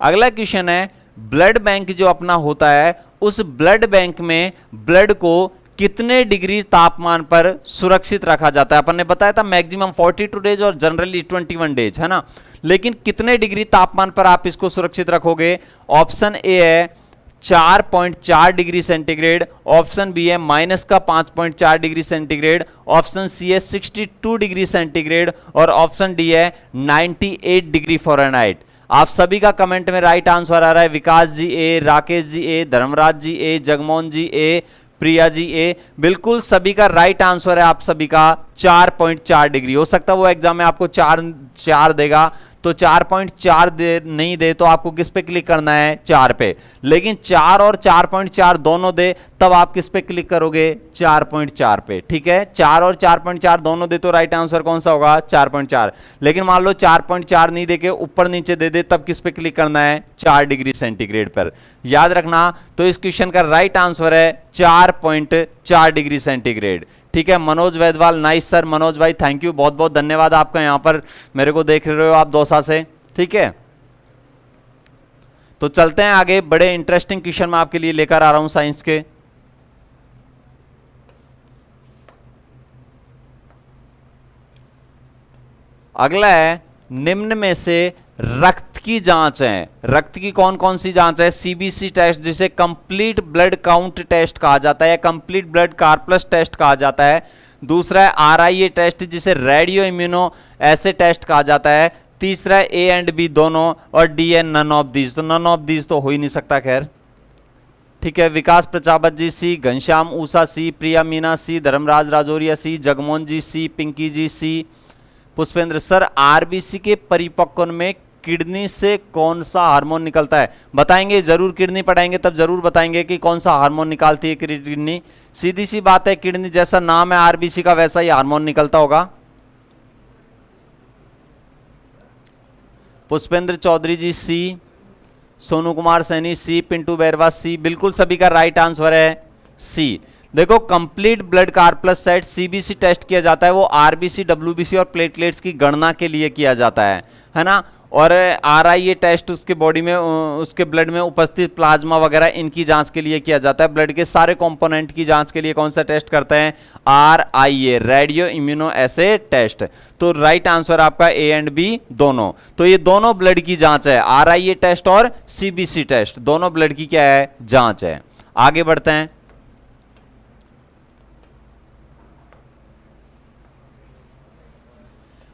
अगला क्वेश्चन है, ब्लड बैंक जो अपना होता है, उस ब्लड बैंक में ब्लड को कितने डिग्री तापमान पर सुरक्षित रखा जाता है। अपन ने बताया था मैक्सिमम 42 डेज और जनरली 21 डेज, है ना। लेकिन कितने डिग्री तापमान पर आप इसको सुरक्षित रखोगे? ऑप्शन ए है 4.4 डिग्री सेंटीग्रेड, ऑप्शन बी है -5.4 डिग्री सेंटीग्रेड, ऑप्शन सी है 62 डिग्री सेंटीग्रेड और ऑप्शन डी है 98 डिग्री फ़ारेनहाइट। आप सभी का कमेंट में राइट आंसर आ रहा है। विकास जी ए, राकेश जी ए, धर्मराज जी ए, जगमोहन जी ए, प्रिया जी ए, बिल्कुल सभी का राइट आंसर है। आप सभी का 4.4 डिग्री। हो सकता है वो एग्जाम में आपको 4 देगा, तो 4.4 दे नहीं दे तो आपको किस पे क्लिक करना है? 4 पे। लेकिन 4 और 4.4 दोनों दे तब आप किस पे क्लिक करोगे? 4.4 पे, ठीक है। 4 और 4.4 दोनों दे तो राइट आंसर कौन सा होगा? 4.4। लेकिन मान लो 4.4 नहीं देके ऊपर नीचे दे दे तब किस पे क्लिक करना है? 4 डिग्री सेंटीग्रेड पर। याद रखना, तो इस क्वेश्चन का राइट आंसर है 4.4 डिग्री सेंटीग्रेड, ठीक है। मनोज वैदवाल, नाइस सर, मनोज भाई थैंक यू, बहुत बहुत धन्यवाद आपका, यहां पर मेरे को देख रहे हो आप दौसा से, ठीक है। तो चलते हैं आगे, बड़े इंटरेस्टिंग क्वेश्चन मैं आपके लिए लेकर आ रहा हूं साइंस के। अगला है, निम्न में से रक्त की जांच है, रक्त की कौन कौन सी जांच है? सीबीसी टेस्ट, जिसे कंप्लीट ब्लड काउंट टेस्ट कहा जाता है, कंप्लीट ब्लड कार्पस टेस्ट कहा जाता है। दूसरा है आरआईए टेस्ट, जिसे रेडियो इम्यूनो ऐसे टेस्ट कहा जाता है। तीसरा है ए एंड बी दोनों, और डी है नन ऑफ दीज। तो नन ऑफ दीज तो हो ही नहीं सकता, खैर ठीक है। विकास प्रजापत जी सी, घनश्याम ऊषा सी, प्रिया मीना सी, धर्मराज राजौरिया सी, जगमोहन जी सी, पिंकी जी सी, पुष्पेंद्र सर, आरबीसी के परिपक्वन में किडनी से कौन सा हार्मोन निकलता है? बताएंगे जरूर, किडनी पढ़ाएंगे तब जरूर बताएंगे कि कौन सा हार्मोन निकालती है किडनी। सीधी सी बात है, किडनी जैसा नाम है आरबीसी का वैसा ही हार्मोन निकलता होगा। पुष्पेंद्र चौधरी जी सी, सोनू कुमार सैनी सी, पिंटू बैरवा सी, बिल्कुल सभी का राइट आंसर है सी। देखो, complete blood corpus set CBC test किया जाता है, वो आरबीसी, डब्ल्यूबीसी और प्लेटलेट्स की गणना के लिए किया जाता है ना। और आरआईए टेस्ट उसके बॉडी में, उसके ब्लड में उपस्थित प्लाज्मा वगैरह इनकी जांच के लिए किया जाता है। ब्लड के सारे कंपोनेंट की जांच के लिए कौन सा टेस्ट करते हैं? आरआईए, रेडियो इम्यूनो एसे टेस्ट। तो राइट आंसर आपका ए एंड बी दोनों। तो ये दोनों ब्लड की जांच है, आरआईए टेस्ट और सीबीसी टेस्ट, दोनों ब्लड की क्या है? जांच है। आगे बढ़ते हैं।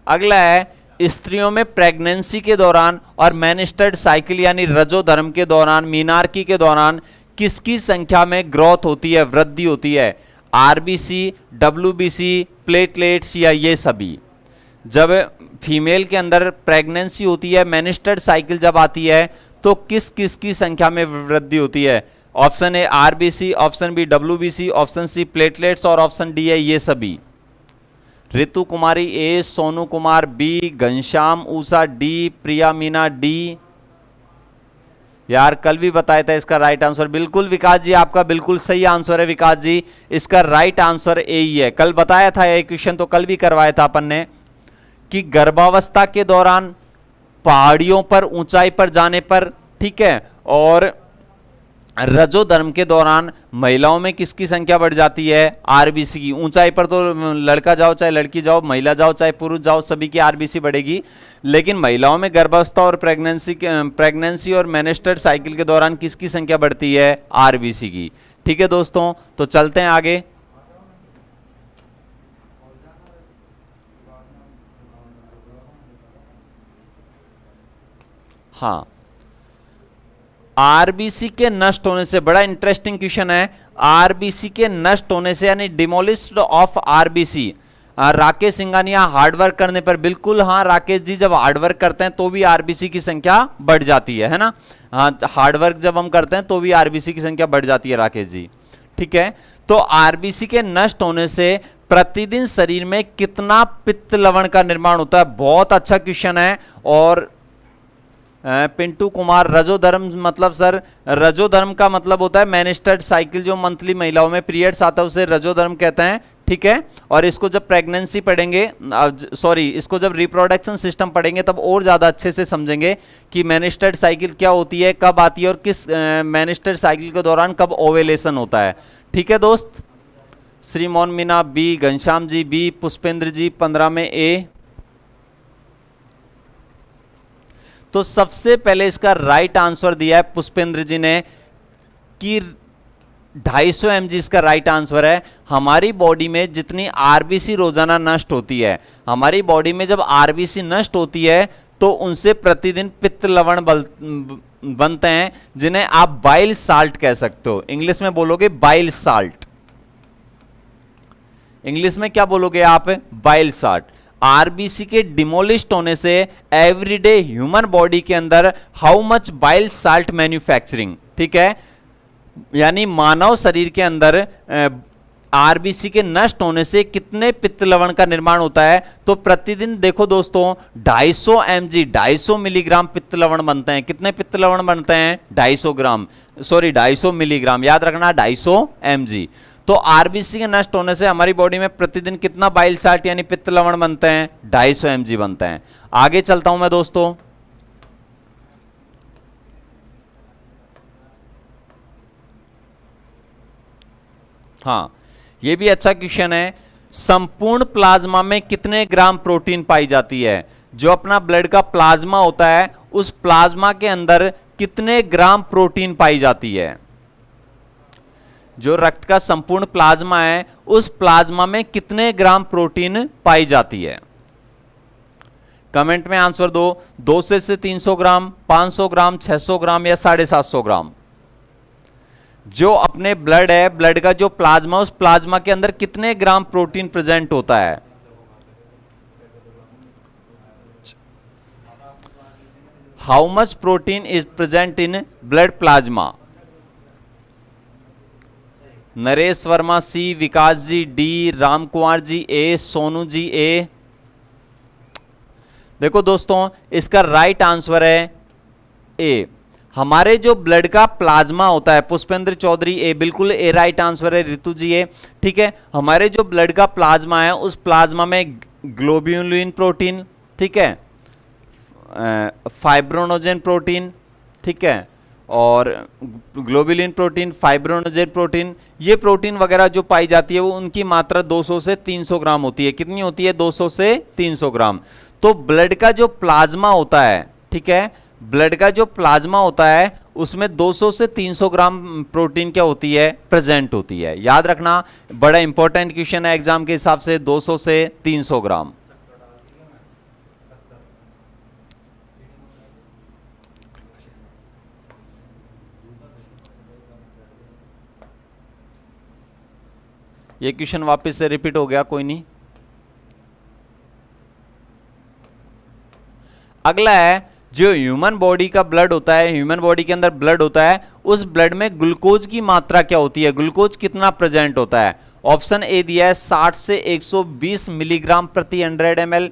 अगला है, स्त्रियों में प्रेगनेंसी के दौरान और मैनिस्टर्ड साइकिल यानी रजोधर्म के दौरान, मीनार्की के दौरान किसकी संख्या में ग्रोथ होती है, वृद्धि होती है? आरबीसी, डब्ल्यूबीसी, प्लेटलेट्स या ये सभी? जब फीमेल के अंदर प्रेगनेंसी होती है, मैनिस्टर्ड साइकिल जब आती है, तो किस किस की संख्या में वृद्धि होती है? Option A RBC, option B WBC, option C platelets और ऑप्शन डी है ये सभी। Ritu Kumari A, Sonu Kumar B, Ghanshyam Usha D, Priya Meena D. यार कल भी बताया था इसका राइट आंसर, बिल्कुल विकास जी आपका बिल्कुल सही आंसर है। विकास जी, इसका राइट आंसर ए ही है। कल बताया था ये क्वेश्चन, तो कल भी करवाया था अपन ने कि गर्भावस्था के दौरान पहाड़ियों पर, ऊंचाई पर जाने पर, ठीक है, और रजोधर्म के दौरान महिलाओं में किसकी संख्या बढ़ जाती है? आरबीसी की। ऊंचाई पर तो लड़का जाओ चाहे लड़की जाओ, महिला जाओ चाहे पुरुष जाओ, सभी की आरबीसी बढ़ेगी। लेकिन महिलाओं में गर्भावस्था और प्रेगनेंसी और मैनिस्टर्ड साइकिल के दौरान किसकी संख्या बढ़ती है? आरबीसी की। ठीक है दोस्तों, तो चलते हैं आगे। हाँ, आरबीसी के नष्ट होने से, बड़ा इंटरेस्टिंग क्वेश्चन है, आरबीसी के नष्ट होने से यानी demolished of RBC. Rakesh Singhania hard work करने पर, बिल्कुल हाँ राकेश जी, जब हार्डवर्क करते हैं तो भी आरबीसी की संख्या बढ़ जाती है ना। हाँ, हार्डवर्क जब हम करते हैं तो भी आरबीसी की संख्या बढ़ जाती है राकेश जी, ठीक है। तो आरबीसी के नष्ट होने से प्रतिदिन शरीर में कितना पित्त लवण का निर्माण होता है? बहुत अच्छा क्वेश्चन है। और पिंटू कुमार, रजोधर्म मतलब सर, रजोधर्म का मतलब होता है मेनिस्टर्ड साइकिल, जो मंथली महिलाओं में पीरियड्स आता है उसे रजोधर्म कहते हैं, ठीक है। और इसको जब प्रेगनेंसी पढ़ेंगे, सॉरी इसको जब रिप्रोडक्शन सिस्टम पढ़ेंगे तब और ज्यादा अच्छे से समझेंगे कि मेनिस्टर्ड साइकिल क्या होती है, कब आती है और किस मेनिस्टर्ड साइकिल के दौरान कब ओवेलेशन होता है, ठीक है दोस्त। श्री मोहन मीना बी, घनश्याम जी बी, पुष्पेंद्र जी 15 में ए। तो सबसे पहले इसका राइट आंसर दिया है पुष्पेंद्र जी ने कि 250 mg इसका राइट आंसर है। हमारी बॉडी में जितनी आरबीसी रोजाना नष्ट होती है, हमारी बॉडी में जब आरबीसी नष्ट होती है तो उनसे प्रतिदिन पित्त लवण बनते हैं, जिन्हें आप बाइल साल्ट कह सकते हो। इंग्लिश में बोलोगे बाइल साल्ट, इंग्लिश में क्या बोलोगे आप? Bile salt. आरबीसी के डिमोलिश्ड होने से एवरीडे ह्यूमन बॉडी के अंदर how much bile salt manufacturing, ठीक है, यानी मानव शरीर के अंदर आरबीसी के नष्ट होने से कितने पित्त लवण का निर्माण होता है? तो प्रतिदिन देखो दोस्तों 250 mg 250 मिलीग्राम पित्त लवण बनते हैं। कितने पित्त लवण बनते हैं? 250 ग्राम, सॉरी 250 मिलीग्राम, याद रखना 250 mg। तो आरबीसी के नष्ट होने से हमारी बॉडी में प्रतिदिन कितना बाइल साल्ट यानी पित्त लवण बनते हैं? 250 mg बनते हैं। आगे चलता हूं मैं दोस्तों, हाँ ये भी अच्छा क्वेश्चन है। संपूर्ण प्लाज्मा में कितने ग्राम प्रोटीन पाई जाती है? जो अपना ब्लड का प्लाज्मा होता है उस प्लाज्मा के अंदर कितने ग्राम प्रोटीन पाई जाती है? जो रक्त का संपूर्ण प्लाज्मा है उस प्लाज्मा में कितने ग्राम प्रोटीन पाई जाती है? कमेंट में आंसर दो। 200 से 300 ग्राम, 500 ग्राम, 600 ग्राम या 750 ग्राम। जो अपने ब्लड है, ब्लड का जो प्लाज्मा, उस प्लाज्मा के अंदर कितने ग्राम प्रोटीन प्रेजेंट होता है? How much protein is present in blood plasma? Naresh Verma C, Vikas ji D, Ram Kumar ji A, Sonu ji A. देखो दोस्तों इसका राइट आंसर है ए। हमारे जो ब्लड का प्लाज्मा होता है, पुष्पेंद्र चौधरी ए, बिल्कुल ए राइट आंसर है। ऋतु जी ए, ठीक है। हमारे जो ब्लड का प्लाज्मा है उस प्लाज्मा में ग्लोब्यूलिन प्रोटीन, ठीक है, फाइब्रोनोजेन प्रोटीन, ठीक है, और ग्लोब्यूलिन प्रोटीन, फाइब्रोनोजेन प्रोटीन, ये प्रोटीन वगैरह जो पाई जाती है वो उनकी मात्रा 200 से 300 ग्राम होती है। कितनी होती है? 200 से 300 ग्राम। तो ब्लड का जो प्लाज्मा होता है, ठीक है, ब्लड का जो प्लाज्मा होता है उसमें 200 से 300 ग्राम प्रोटीन क्या होती है? प्रेजेंट होती है। याद रखना, बड़ा इंपॉर्टेंट क्वेश्चन है एग्जाम के हिसाब से। 200 से 300 ग्राम। ये क्वेश्चन वापस से रिपीट हो गया, कोई नहीं। अगला है, जो ह्यूमन बॉडी का ब्लड होता है, ह्यूमन बॉडी के अंदर ब्लड होता है, उस ब्लड में ग्लूकोज की मात्रा क्या होती है? ग्लूकोज कितना प्रेजेंट होता है? ऑप्शन ए दिया है 60 से 120 मिलीग्राम प्रति 100 ml,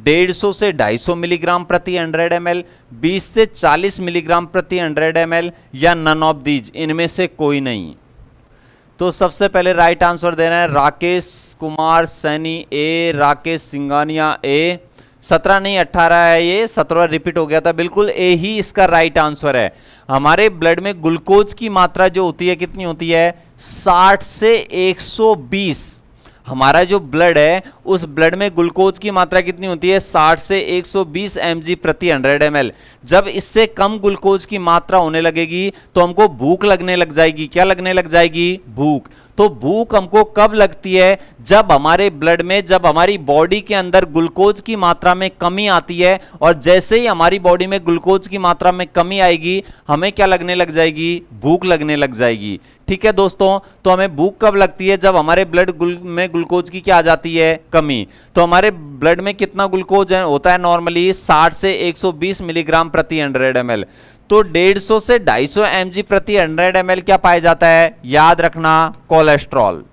150 से 250 मिलीग्राम प्रति 100 ml, 20 से 40 मिलीग्राम प्रति 100 ml, या नन ऑफ दीज, इनमें से कोई नहीं। तो सबसे पहले राइट आंसर देना है राकेश कुमार सैनी ए, राकेश सिंघानिया ए। 17 नहीं 18 है, ये 17 रिपीट हो गया था, बिल्कुल ए ही इसका राइट आंसर है। हमारे ब्लड में ग्लूकोज की मात्रा जो होती है कितनी होती है? 60 से 120। हमारा जो ब्लड है उस ब्लड में ग्लूकोज की मात्रा कितनी होती है 60 से 120 mg प्रति 100 ml। जब इससे कम ग्लूकोज की मात्रा होने लगेगी तो हमको भूख लगने लग जाएगी। क्या लगने लग जाएगी? भूख। तो भूख हमको कब लगती है? जब हमारे ब्लड में, जब हमारी बॉडी के अंदर ग्लूकोज की मात्रा में कमी आती है, और जैसे ही हमारी बॉडी में ग्लूकोज की मात्रा में कमी आएगी हमें क्या लगने लग जाएगी? भूख लगने लग जाएगी। ठीक है दोस्तों, तो हमें भूख कब लगती है? जब हमारे ब्लड में ग्लूकोज की क्या आ जाती है? कमी। तो हमारे ब्लड में कितना ग्लूकोज होता है नॉर्मली? 60 से 120 मिलीग्राम प्रति 100 ml। तो 150 से 250 mg प्रति 100 ml क्या पाया जाता है? याद रखना, कोलेस्ट्रॉल।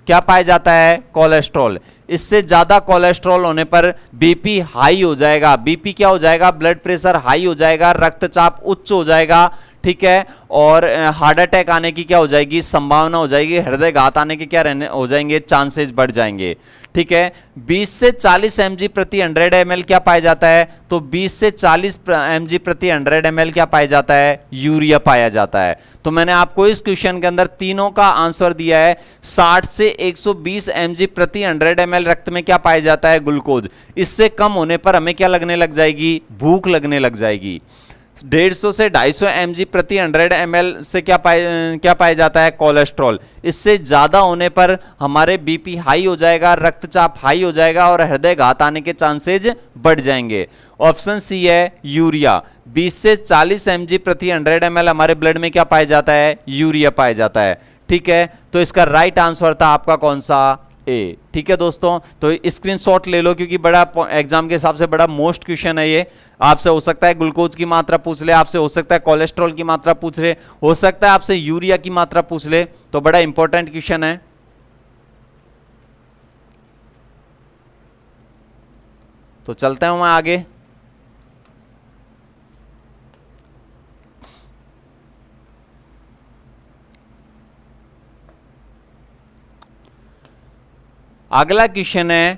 क्या पाया जाता है? कोलेस्ट्रॉल। इससे ज्यादा कोलेस्ट्रॉल होने पर बीपी हाई हो जाएगा। बीपी क्या हो जाएगा? ब्लड प्रेशर हाई हो जाएगा, रक्तचाप उच्च हो जाएगा। ठीक है, और हार्ट अटैक आने की क्या हो जाएगी? संभावना हो जाएगी। हृदयघात आने के क्या रहने हो जाएंगे? चांसेस बढ़ जाएंगे। ठीक है, 20 से 40 mg प्रति 100 ml क्या पाया जाता है? तो 20 से 40 mg प्रति 100 ml क्या पाया जाता है? यूरिया पाया जाता है। तो मैंने आपको इस क्वेश्चन के अंदर तीनों का आंसर दिया है। 60 से 120 mg प्रति 100 ml रक्त में क्या पाया जाता है? ग्लूकोज। इससे कम होने पर हमें क्या लगने लग जाएगी? भूख लगने लग जाएगी। 150 से 250 mg प्रति 100 ml से क्या पाया जाता है? कोलेस्ट्रॉल। इससे ज्यादा होने पर हमारे बीपी हाई हो जाएगा, रक्तचाप हाई हो जाएगा और हृदयघात आने के चांसेज बढ़ जाएंगे। ऑप्शन सी है यूरिया। 20 से 40 mg प्रति 100 ml हमारे ब्लड में क्या पाया जाता है? यूरिया पाया जाता है। ठीक है, तो इसका राइट आंसर था आपका कौन सा? ए। ठीक है दोस्तों, तो स्क्रीनशॉट ले लो क्योंकि बड़ा एग्जाम के हिसाब से बड़ा मोस्ट क्वेश्चन है ये। आपसे हो सकता है ग्लूकोज की मात्रा पूछ ले, आपसे हो सकता है कोलेस्ट्रॉल की मात्रा पूछ ले, हो सकता है आपसे यूरिया की मात्रा पूछ ले। तो बड़ा इंपॉर्टेंट क्वेश्चन है। तो चलते हैं मैं आगे। अगला क्वेश्चन है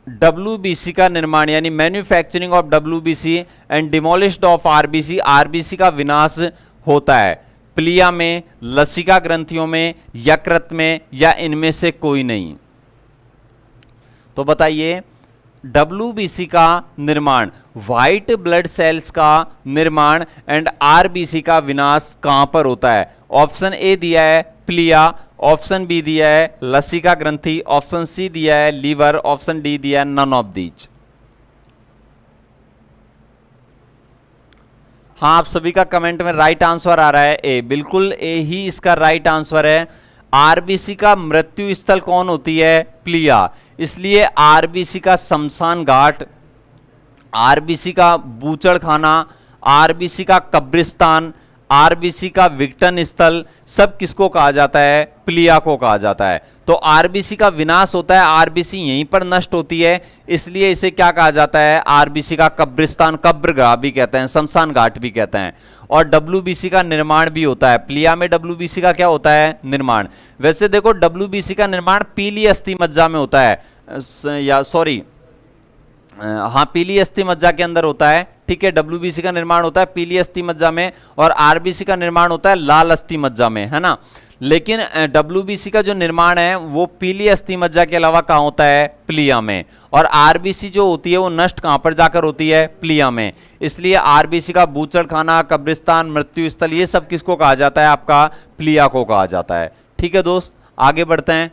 WBC का निर्माण, यानी manufacturing of WBC and demolished of RBC। RBC का विनाश होता है प्लिया में, लसिका ग्रंथियों में, यकृत में, या इनमें से कोई नहीं। तो बताइए WBC का निर्माण, व्हाइट ब्लड सेल्स का निर्माण एंड RBC का विनाश कहां पर होता है? ऑप्शन ए दिया है प्लिया, ऑप्शन बी दिया है लसिका ग्रंथि, ऑप्शन सी दिया है लीवर, ऑप्शन डी दिया है नन ऑफ दीज। हाँ, आप सभी का कमेंट में राइट आंसर आ रहा है ए। बिल्कुल ए ही इसका राइट आंसर है। आरबीसी का मृत्यु स्थल कौन होती है? प्लिया। इसलिए आरबीसी का शमशान घाट, आरबीसी का बूचड़ खाना, आरबीसी का कब्रिस्तान, आरबीसी का विघटन स्थल, सब किसको कहा जाता है? प्लिया को कहा जाता है। तो आरबीसी का विनाश होता है, आरबीसी यहीं पर नष्ट होती है, इसलिए इसे क्या कहा जाता है? आरबीसी का कब्रिस्तान, कब्रगाह भी कहते हैं, शमशान घाट भी कहते हैं। और डब्ल्यूबीसी का निर्माण भी होता है। प्लिया में डब्ल्यूबीसी का क्या होता है? निर्माण। वैसे देखो डब्ल्यूबीसी का निर्माण पीली अस्थि मज्जा में होता है, या सॉरी हाँ पीली अस्थि मज्जा के अंदर होता है। ठीक है, डब्ल्यूबीसी का निर्माण होता है पीली अस्थि मज्जा में और आरबीसी का निर्माण होता है लाल अस्थि मज्जा में, है ना। लेकिन डब्ल्यूबीसी का जो निर्माण है वो पीली अस्थि मज्जा के अलावा कहाँ होता है? प्लिया में। और आरबीसी जो होती है वो नष्ट कहाँ पर जाकर होती है? प्लिया में। इसलिए आरबीसी का बूचड़ खाना, कब्रिस्तान, मृत्यु स्थल, ये सब किसको कहा जाता है? आपका प्लिया को कहा जाता है। ठीक है दोस्त, आगे बढ़ते हैं।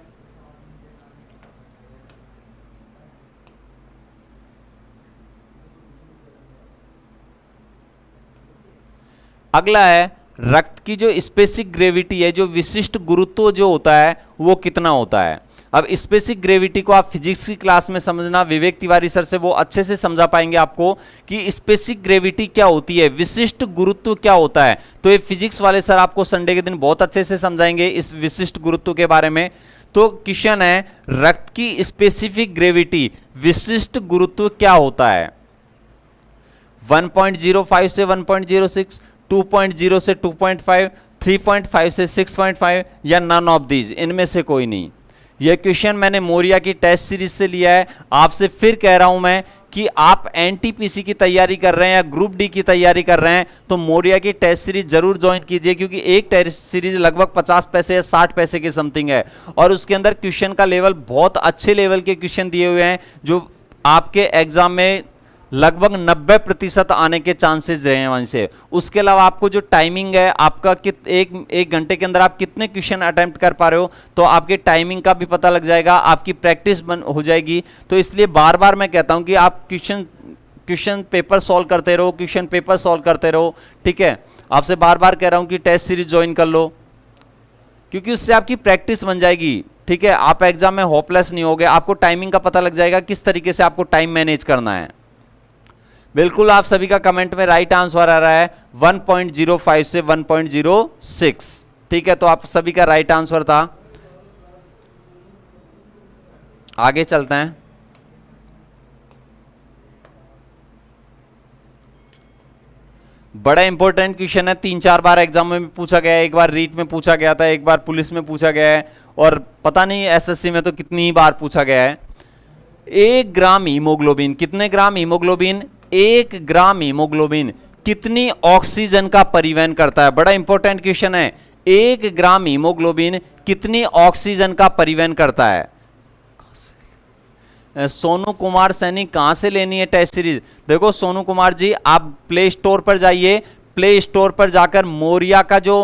अगला है रक्त की जो स्पेसिफिक ग्रेविटी है, जो विशिष्ट गुरुत्व जो होता है वो कितना होता है। अब स्पेसिफिक ग्रेविटी को आप फिजिक्स की क्लास में समझना, विवेक तिवारी सर से वो अच्छे से समझा पाएंगे आपको कि स्पेसिफिक ग्रेविटी क्या होती है, विशिष्ट गुरुत्व क्या होता है। तो ये फिजिक्स वाले सर आपको संडे के दिन बहुत अच्छे से समझाएंगे इस विशिष्ट गुरुत्व के बारे में। तो क्वेश्चन है रक्त की स्पेसिफिक ग्रेविटी, विशिष्ट गुरुत्व क्या होता है? 1.05 से 1.06, 2.0 से 2.5, 3.5 से 6.5, या नन ऑफ दीज, इनमें से कोई नहीं। यह क्वेश्चन मैंने मोरिया की टेस्ट सीरीज से लिया है। आपसे फिर कह रहा हूं मैं कि आप एनटीपीसी की तैयारी कर रहे हैं या ग्रुप डी की तैयारी कर रहे हैं तो मोरिया की टेस्ट सीरीज जरूर ज्वाइन कीजिए, क्योंकि एक टेस्ट सीरीज लगभग 50 पैसे या 60 पैसे के समथिंग है और उसके अंदर क्वेश्चन का लेवल बहुत अच्छे लेवल के क्वेश्चन दिए हुए हैं जो आपके एग्जाम में लगभग 90% आने के चांसेस रहे हैं वहीं से। उसके अलावा आपको जो टाइमिंग है आपका एक घंटे के अंदर आप कितने क्वेश्चन अटेम्प्ट कर पा रहे हो तो आपके टाइमिंग का भी पता लग जाएगा, आपकी प्रैक्टिस हो जाएगी। तो इसलिए बार बार मैं कहता हूं कि आप क्वेश्चन पेपर सॉल्व करते रहो, क्वेश्चन पेपर सॉल्व करते रहो, ठीक है। आपसे बार बार कह रहा हूं कि टेस्ट सीरीज ज्वाइन कर लो, क्योंकि उससे आपकी प्रैक्टिस बन जाएगी, ठीक है। आप एग्जाम में होपलेस नहीं होगे, आपको टाइमिंग का पता लग जाएगा किस तरीके से आपको टाइम मैनेज करना है। बिल्कुल आप सभी का कमेंट में राइट आंसर आ रहा है 1.05 से 1.06, ठीक है। तो आप सभी का राइट आंसर था। आगे चलते हैं। बड़ा इंपॉर्टेंट क्वेश्चन है, 3-4 बार एग्जाम में पूछा गया है, एक बार रीट में पूछा गया था, एक बार पुलिस में पूछा गया है और पता नहीं एसएससी में तो कितनी बार पूछा गया है। 1 ग्राम हीमोग्लोबिन, कितने ग्राम हीमोग्लोबिन? 1 ग्राम हीमोग्लोबिन कितनी ऑक्सीजन का परिवहन करता है? बड़ा इंपॉर्टेंट क्वेश्चन है। 1 ग्राम हीमोग्लोबिन कितनी ऑक्सीजन का परिवहन करता है? सोनू कुमार सैनी कहां से लेनी है टेस्ट सीरीज? देखो सोनू कुमार जी, आप प्ले स्टोर पर जाइए, प्ले स्टोर पर जाकर मोरिया का जो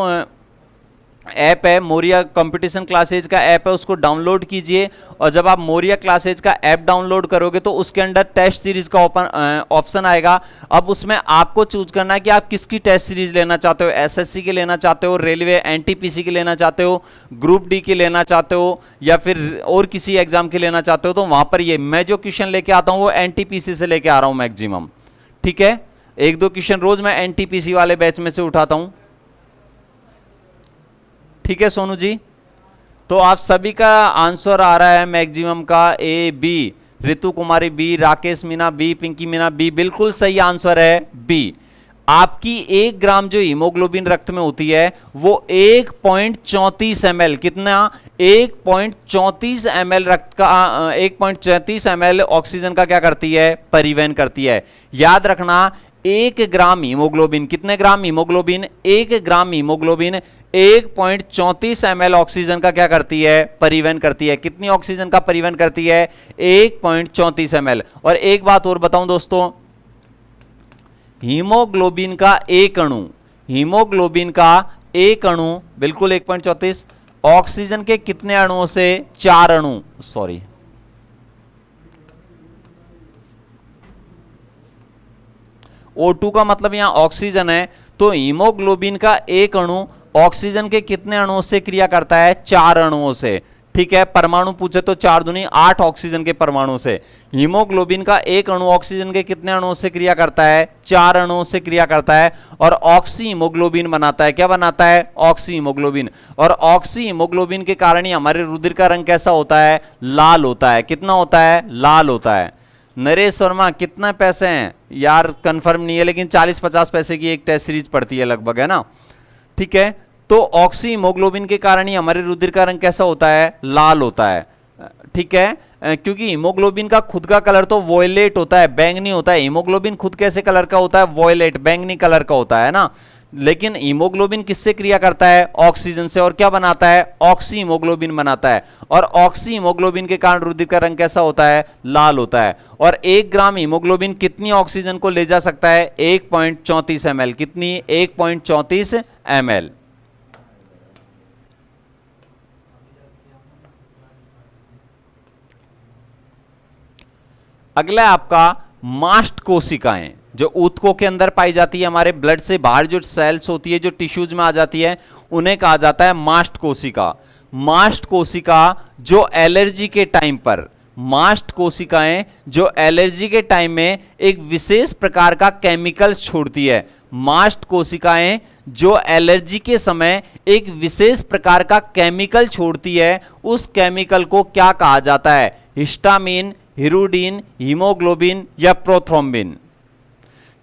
ऐप है, मोरिया कंपटीशन क्लासेज का ऐप है, उसको डाउनलोड कीजिए और जब आप मोरिया क्लासेज का ऐप डाउनलोड करोगे तो उसके अंदर टेस्ट सीरीज का ऑप्शन आएगा। अब उसमें आपको चूज करना है कि आप किसकी टेस्ट सीरीज लेना चाहते हो, एसएससी की लेना चाहते हो, रेलवे एनटीपीसी की लेना चाहते हो, ग्रुप डी की लेना चाहते हो या फिर और किसी एग्जाम की लेना चाहते हो। तो वहां पर ये मैं जो क्वेश्चन लेके आता हूं वो एनटीपीसी से लेके आ रहा हूं मैक्सिमम, ठीक है। 1-2 क्वेश्चन रोज मैं एनटीपीसी वाले बैच में से उठाता हूं, ठीक है सोनू जी। तो आप सभी का आंसर आ रहा है मैक्सिमम का A B, Ritu Kumari B, Rakesh Meena B, Pinky Meena B, बिल्कुल सही आंसर है बी। आपकी 1 ग्राम जो हीमोग्लोबिन रक्त में होती है वो 1.34 ml, कितना? 1.34 ml रक्त का 1.34 ml ऑक्सीजन का क्या करती है? परिवहन करती है। याद रखना 1 ग्राम हीमोग्लोबिन, कितने ग्राम हीमोग्लोबिन? 1 ग्राम हीमोग्लोबिन 1.34 ml ऑक्सीजन का क्या करती है? परिवहन करती है। कितनी ऑक्सीजन का परिवहन करती है? 1.34 ml। और एक बात और बताऊं दोस्तों, हीमोग्लोबिन का एक अणु, हीमोग्लोबिन का एक अणु बिल्कुल 1.34, ऑक्सीजन के कितने अणुओं से? 4 अणु, सॉरी O2 का मतलब यहां ऑक्सीजन है, तो हीमोग्लोबिन का एक अणु ऑक्सीजन के कितने अणुओं से क्रिया करता है? 4 अणुओं से, ठीक है। परमाणु पूछे तो 4 दूनी 8 ऑक्सीजन के परमाणु से। हीमोग्लोबिन का एक अणु ऑक्सीजन के कितने अणुओं से क्रिया करता है? 4 अणुओं से क्रिया करता है और ऑक्सी हीमोग्लोबिन बनाता है। क्या बनाता है? Oxy haemoglobin. और ऑक्सी हीमोग्लोबिन के कारण ही हमारे रुधिर का रंग कैसा होता है? लाल होता है। कितना होता है? लाल होता है। नरेश वर्मा कितना पैसे हैं यार? कंफर्म नहीं है, लेकिन 40-50 पैसे की एक टेस्ट सीरीज पड़ती है लगभग, है ना, ठीक है। तो ऑक्सी हीमोग्लोबिन के कारण ही हमारे रुधिर का रंग कैसा होता है? लाल होता है, ठीक है। क्योंकि हीमोग्लोबिन का खुद का कलर तो वॉयलेट होता है, बैंगनी होता है। हीमोग्लोबिन खुद कैसे कलर का होता है? वॉयलेट, बैंगनी कलर का होता है ना। लेकिन हीमोग्लोबिन किससे क्रिया करता है? ऑक्सीजन से। और क्या बनाता है? ऑक्सी हीमोग्लोबिन बनाता है। और ऑक्सी हीमोग्लोबिन के कारण रुधिर का रंग कैसा होता है? लाल होता है। और 1 ग्राम हीमोग्लोबिन कितनी ऑक्सीजन को ले जा सकता है? 1.34 ml। कितनी? 1.34 ml। अगला आपका मास्ट कोशिकाएं, जो ऊतकों के अंदर पाई जाती है, हमारे ब्लड से बाहर जो सेल्स होती है, जो टिश्यूज में आ जाती है, उन्हें कहा जाता है मास्ट कोशिका। मास्ट कोशिका जो एलर्जी के टाइम पर, मास्ट कोशिकाएं जो एलर्जी के टाइम में एक विशेष प्रकार का केमिकल छोड़ती है। मास्ट कोशिकाएं जो एलर्जी के समय एक विशेष प्रकार का केमिकल छोड़ती है, उस केमिकल को क्या कहा जाता है? हिस्टामिन, हिरुडीन, हीमोग्लोबिन या प्रोथ्रोम्बिन।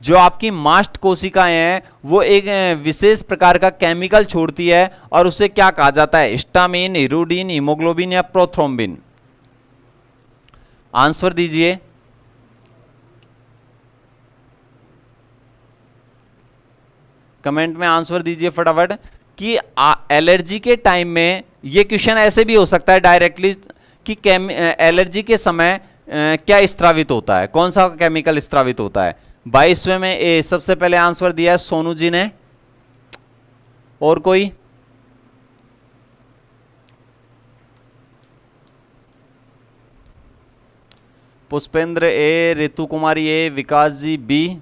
जो आपकी मास्ट कोशिकाएं हैं वो एक विशेष प्रकार का केमिकल छोड़ती है और उसे क्या कहा जाता है, हिस्टामिन, इरुडिन, हीमोग्लोबिन या प्रोथ्रोम्बिन। आंसर दीजिए। कमेंट में आंसर दीजिए फटाफट कि एलर्जी के टाइम में, ये क्वेश्चन ऐसे भी हो सकता है डायरेक्टली कि एलर्जी के समय क्या स्त्रावित होता है, कौन सा केमिकल स्त्रावित होता है। 22वें में ए सबसे पहले आंसर दिया है सोनू जी ने, और कोई? पुष्पेंद्र ए, ऋतु कुमारी ए, विकास जी बी।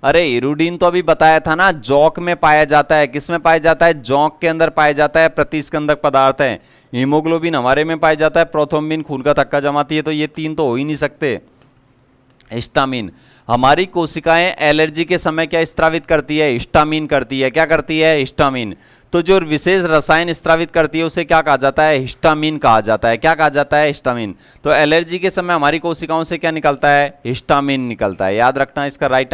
अरे इरुडीन तो अभी बताया था ना, जौक में पाया जाता है। किस में पाया जाता है? जौक के अंदर पाया जाता है, प्रतिस्कंदक पदार्थ है। हीमोग्लोबिन हमारे में पाया जाता है, प्रोथ्रोम्बिन खून का थक्का जमाती है, तो ये तीन तो हो ही नहीं सकते। हिस्टामिन, हमारी कोशिकाएं एलर्जी के समय क्या स्त्रावित करती है? हिस्टामिन करती है। क्या करती है? हिस्टामिन। तो जो विशेष रसायन स्त्रावित करती है उसे क्या कहा जाता है? हिस्टामिन कहा जाता है। क्या कहा जाता है? हिस्टामिन। तो एलर्जी के समय हमारी कोशिकाओं से क्या निकलता है? हिस्टामिन निकलता है। याद रखना इसका राइट